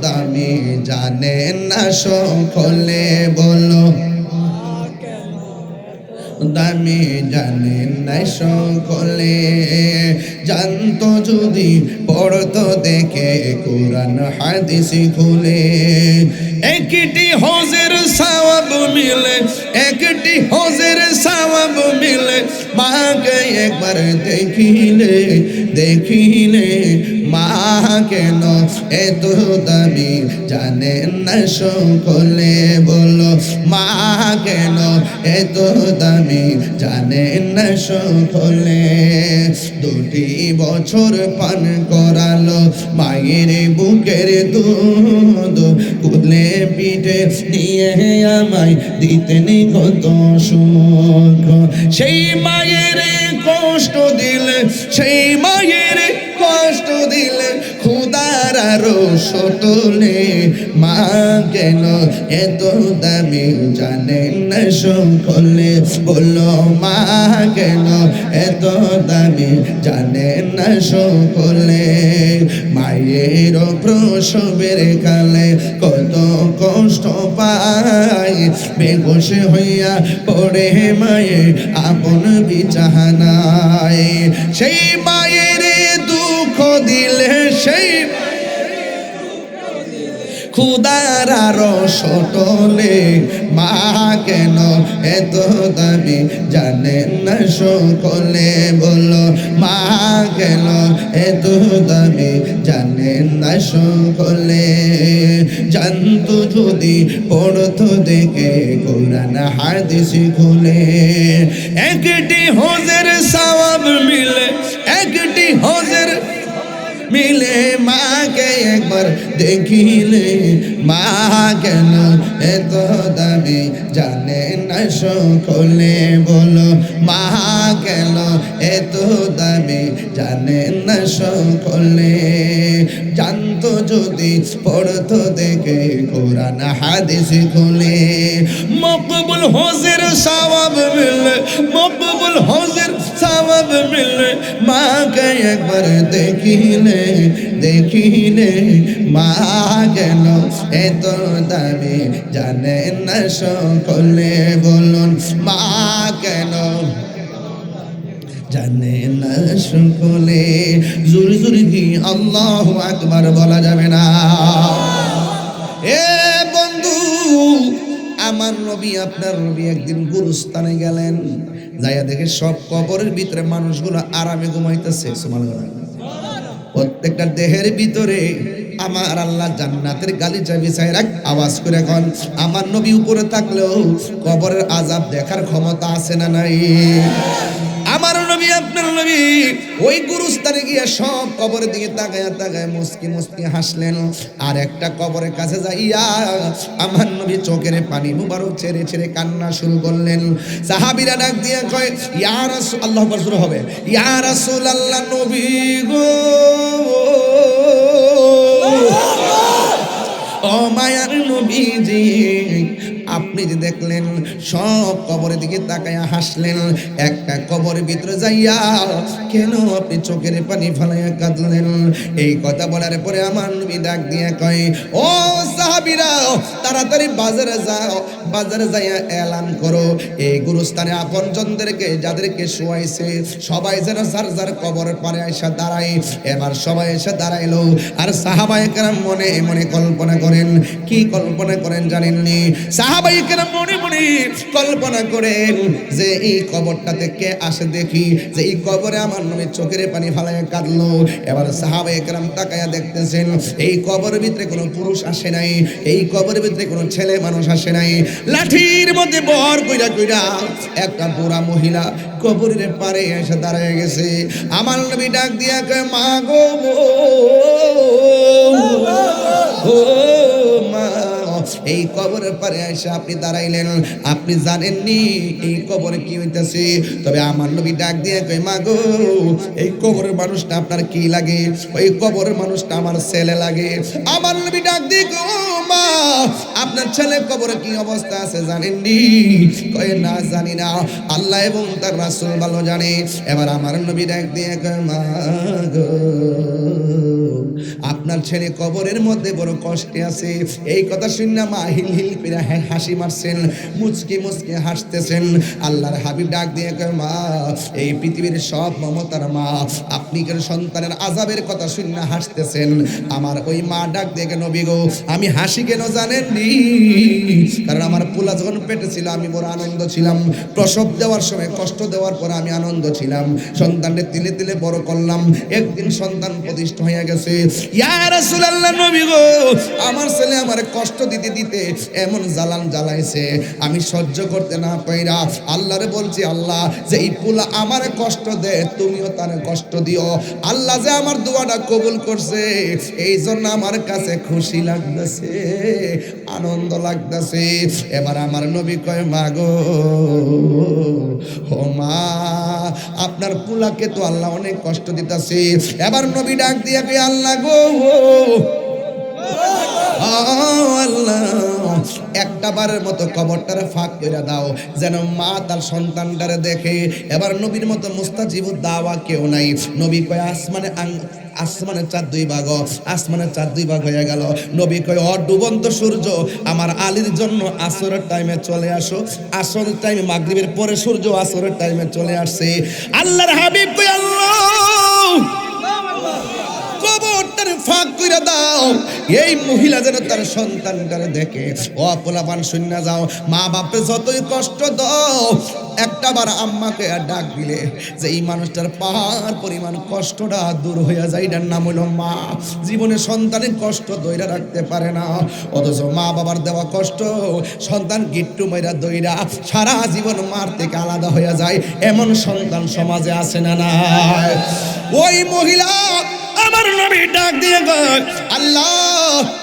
দামি জানেন না সকলে বলো দামি জানেন না সকলে জানতো যদি পড়তো দেখে কোরআন হাদিস খুলে একটি হজের সওয়াব মিলে একটি হজের সওয়াব মিলে মাকে একবার দেখিলে দেখিলে মা কেন এত দামি জানেন না সকলে বলো মা কেন এত দামি জানেন না সকলে দুটি বছর পান করালো মায়ের বুকের দুধ কুলে পিঠে নিয়ে আমায় দিতেন কত সুখ সেই মায়ের কষ্ট দিলে সেই মায়ের কষ্ট দিলে খুদার আরো সতলে মা কেন এত দামি জানেন না সকলে বলো মা কেন এত দামি জানেন না সকলে মায়ের প্রসবের কালে কত কষ্ট পায় বেঘোষ হইয়া পড়ে মায়ের আপন বিছানায় সেই মায়ের দুঃখ দিলে সেই খুদার আরো সটলে মা কেন এত দামি জানেন না সকলে বলো মা কেন এত দামি জানেন না সকলে জানতো যদি পড়তো দেখে কোরআন হাদিস খুলে একটি হজের সওয়াব মিলে একটি হজের মিলে মাকে একবার দেখিলে মা কেন এত দামি জানেন না সকলে বলো মা কেন এত দামি জানেন না সকলে জানতো যদি পড়তো দেখে কোরআন হাদিস খুলে মকবুল হজের সওয়াব মিলে মকবুল হজের সওয়াব মিলে মাকে একবার দেখিলে দেখিলে মা কেন এত দামি জানেন না সকলে বলুন মা কেন জানেন না সকলে জোরে জোরে কি আল্লাহু আকবার বলা যাবে না এ বন্ধু আমার নবী আপনার নবী একদিন গুরুস্থানে গেলেন যাইয়া দেখে সব কবরের ভিতরে মানুষগুলো আরামে ঘুমাইতেছে সুবহানাল্লাহ প্রত্যেকটা দেহের ভিতরে আমার আল্লাহ জান্নাতের গালিচা বিছায় রাখ আওয়াজ করে এখন আমার নবী উপরে থাকলেও কবরের আযাব দেখার ক্ষমতা আছে না নাই আমার নবী আপনার নবী ওই গুরুস্থানে গিয়ে সব কবরের দিকে তাকায়া তাকায় মুস্কি মুস্কি হাসলেন আর একটা কবরের কাছে যাইয়া আমার নবী চোখের পানি মুবারক ছেড়ে ছেড়ে কান্না শুরু করলেন সাহাবীরা ডাক দিয়ে কয় ইয়া রাসূল আল্লাহু আকবার জোরে হবে ইয়া রাসূলুল্লাহ নবী গো ও মায়ার নবীজি আপনি যে দেখলেন সব কবরের দিকে তাকায়া হাসলেন একটা কবরের ভিতরে যাইয়া কেন আপনি চোখের পানি ফেলাইয়া কাঁদলেন এই কথা বলার পরে আমার নবী ডাক দিয়ে কয় ও সাহাবীরা তাড়াতাড়ি বাজারে যাও বাজারে যাইয়া এলান করো এই গুরুস্থানে আপনজনদেরকে যাদেরকে শোয়াইছে সবাই যেন যার যার কবরের পারে এসে দাঁড়ায় এবার সবাই এসে দাঁড়াইলো আর সাহাবায়ে কেরাম মনে মনে কল্পনা করেন কি কল্পনা করেন জানেননি সাহাবায়ে কেরাম মনে মনে কল্পনা করেন যে এই কবরটাতে কে আসে দেখি যে এই কবরে আমার নবী চোখের পানি ফেলায় কাঁদলো এবার সাহাবায়ে কেরাম তাকায়া দেখতেছেন এই কবরের ভিতরে কোনো পুরুষ আসে নাই এই কবরের ভিতরে কোনো ছেলে মানুষ আসে নাই লাঠির মধ্যে বর কইরা কইরা একটা বুড়া মহিলা কবরের পারে এসে দাঁড়ায় গেছে আমার নবী ডাক দিয়া কয় মা গো ও মা এই কবরের পারে এসে আপনি দাঁড়াইলেন আপনি জানেননি এই কবরে কি হইতেছে তবে আমার নবী ডাক দিয়ে কয় মা গো এই কবরের মানুষটা আপনার কি লাগে ওই কবরের মানুষটা আমার ছেলে লাগে আমার নবী ডাক দিয়ে কয় ও মা আপনার ছেলে কবরে কি অবস্থা আছে জানেননি? কয় না জানি না, আল্লাহ এবং তার রাসূল ভালো জানে। এবার আমার নবী ডাক দিয়ে কয় মা গো, আপনার ছেলে কবরের মধ্যে বড় কষ্টে আছে। এই কথা শুনে মা হিল হিল করে হাসি মারছেন, মুচকি মুচকি হাসতেছেন। আল্লাহর হাবিব ডাক দিয়ে কয় মা, এই পৃথিবীর সব মমতার মা, আপনি কেন সন্তানের আযাবের কথা শুনে হাসতেছেন? আমার ওই মা ডাক দিয়ে নবী গো, আমি হাসি কেন জানেননি? কারণ আমার পোলা যখন পেটে ছিল আমি বড় আনন্দ ছিলাম। প্রসব দেওয়ার সময় কষ্ট দেওয়ার পর আমি আনন্দ ছিলাম। সন্তানকে তিলে তিলে বড় করলাম, একদিন সন্তান প্রতিষ্ঠা হয়ে গেছে। ইয়া রাসূলুল্লাহ, নবী গো, আমার ছেলে আমার কষ্ট দিতে দিতে এমন জ্বালান জ্বালাইছে, আমি সহ্য করতে না পাইরা আল্লাহরে বলছি, আল্লাহ যে এই পোলা আমার কষ্ট দে, তুমিও তার কষ্ট দিও। আল্লাহ যে আমার দোয়াটা কবুল করছে, এই জন্য আমার কাছে খুশি লাগতেছে, আনন্দ লাগতেছে। এবার আমার নবী কয় মা গো, ও মা, আপনার পোলাকে তো আল্লাহ অনেক কষ্ট দিতেছে। এবার নবী ডাক দিয়ে কয় আল্লাহ গো, আল্লাহ একটা বারের মতো কবরটারে ফাঁক করে দাও, যেন মা তার সন্তানটারে দেখে। এবার নবীর মতো মুস্তাজিবুদ দাওয়া কেউ নাই। নবী কয় আসমানের চার দুই ভাগ, আসমানের চার দুই ভাগ হয়ে গেল। নবী কয় ডুবন্ত সূর্য, আমার আলীর জন্য আসরের টাইমে চলে আসো। আসরের টাইমে, মাগরিবের পরে সূর্য আসরের টাইমে চলে আসছে। আল্লাহর হাবিব কয় আল্লাহ, কবরটারে ফাঁক কইরা দাও, এই মহিলা যেন তার সন্তানটারে দেখে। ও পোলাপান শূন্য যাও, মা বাপে যতই কষ্ট দাও, একটা বার আম্মাকে ডাক দিলে যে এই মানুষটার পাহাড় পরিমাণ কষ্টটা দূর হয়ে যায়। এটার নাম হলো মা। জীবনে সন্তানের কষ্ট দইরা রাখতে পারে না, অথচ মা বাবার দেওয়া কষ্ট সন্তান গিট্টু মাইরা দইরা সারা জীবন মার থেকে আলাদা হয়ে যায়। এমন সন্তান সমাজে আছে না নাই? ওই মহিলা আমার নবী ডাক দিয়ে কয় আল্লাহ,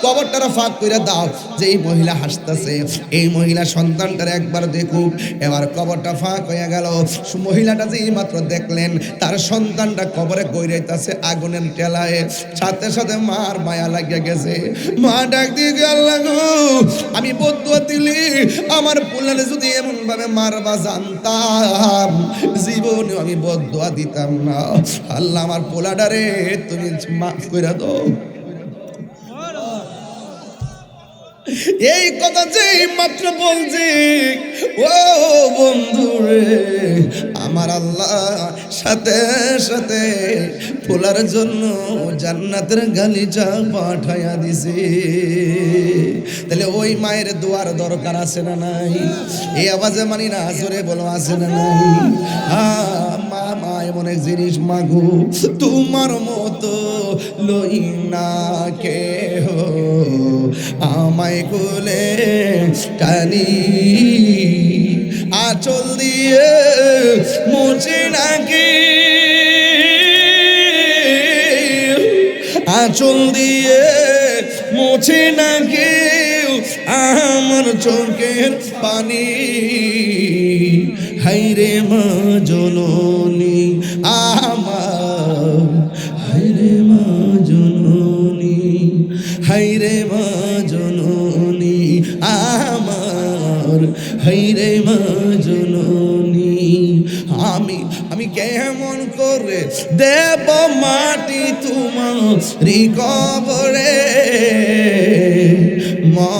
কবরটারে ফাঁক করে দাও। যেই মহিলা হাসতেছে, এই মহিলা সন্তানটারে একবার দেখুক। এবার কবরটা ফাঁক হয়ে গেল। মহিলাটা যেই মাত্র দেখলেন তার সন্তানটা কবরে গইরাইতেছে আগুনের টেলায়, সাথে সাথে মার মায়া লাগিয়ে গেছে। মা ডাক দিয়ে গো, আল্লাহ গো, আমি বদুয়া দিলি আমার পোলারে যদি এমন ভাবে মারবা জানতাম, জীবনে আমি বদুয়া দিতাম না। আল্লাহ, আমার পোলাটারে তুমি মাফ করে দাও। এই কথা যেই মাত্র বলছি, ও বন্ধু রে, আমার আল্লাহ সাথে সাথে পোলার জন্য জান্নাতের গালিচা পাঠাইয়া দিছে। তাহলে ওই মায়ের দোয়ার দরকার আছে না নাই? এই আওয়াজে মানি না, জোরে বলো আছে না নাই? মা মা এমন এক জিনিস মাগো, তোমার মতো লই না কেহ, আমায় কোলে টানি আঁচল দিয়ে মুছে নাকি, আঁচল দিয়ে মুছে নাকি আমার চোখের পানি। হাইরে মা জননী আমার, হাইরে মা জননী, হাইরে মা জননী আমার, হাইরে মা জননী। আমি কেমন করে দেব মাটি তোমার কবরে, মা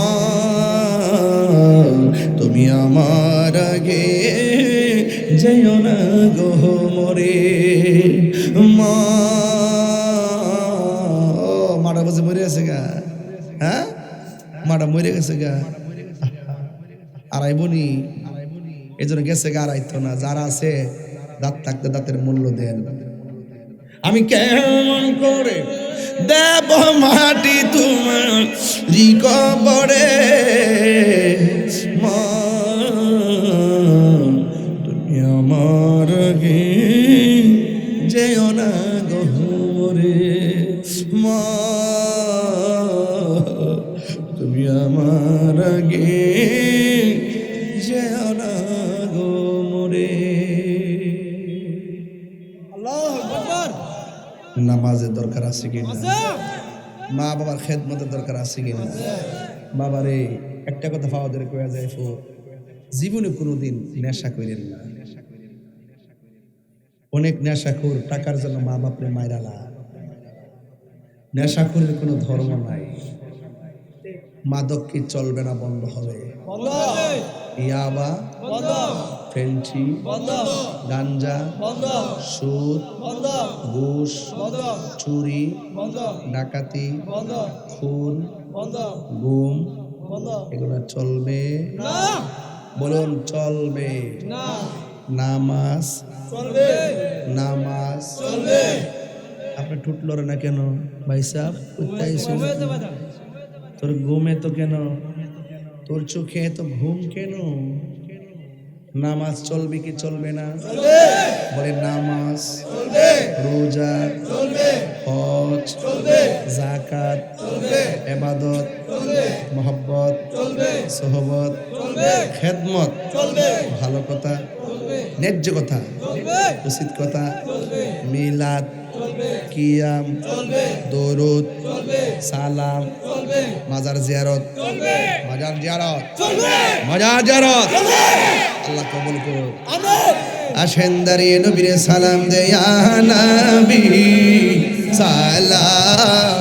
তুমি আমার আগে যেও না গো মরে। মা, মাটা বসে মরে গেছে গা, হ্যাঁ মাটা মরে গেছে গা, আড়াইবনি, এই জন্য গেছে গা, আড়াইতো না। যারা আছে দাঁত থাকতে দাঁতের মূল্য দেন। আমি কেমন করে দেব মাটি তোমার কবরে, মা তুমি আমার আগে যেও না গো মরে। মা তুমি আমার আগে যেও না গো মরে। নামাজের দরকার আছে কিনা? মা বাবার খেদমতের দরকার আছে কিনা? বাবারে একটা কথা ফাওয়াদের কয়া যায় ফো জীবনে কোনোদিন নেশা করেন না। অনেক নেশাখোর টাকার জন্য মা বাপরে মাইরালা। নেশাখোরের কোনো ধর্ম নাই। মাদক কি চলবে না বন্ধ হবে? ইয়াবা ফেন্সি গাঞ্জা সুদ ঘুষ চুরি ডাকাতি খুন গুম এগুলো চলবে না। বলুন চলবে না। নামাজ চলবে, নামাজ চলবে। আপনি ঠুটলো না কেন ভাই সাহেব? তোর ঘুমে তো কেন, তোর চোখে তো ঘুম কেন? নামাজ চলবে কি চলবে না? বলে নামাজ চলবে, রোজা চলবে, হজ চলবে, যাকাত চলবে, ইবাদত চলবে, মুহাব্বত চলবে, সোহবত চলবে, খেদমত চলবে, ভালো কথা চলবে, ন্যায্য কথা চলবে, উচিত কথা চলবে, মিলাদ চলবে, কিয়াম চলবে, দরুদ চলবে, সালাম চলবে, মাজার জিয়ারত চলবে, মাজার জিয়ারত চলবে, মাজার জিয়ারত চলবে। আল্লাহ কবুল করুন, আমিন। আসেন দাঁড়িয়ে নবীর সালাম দে ইয়া নবী সালাম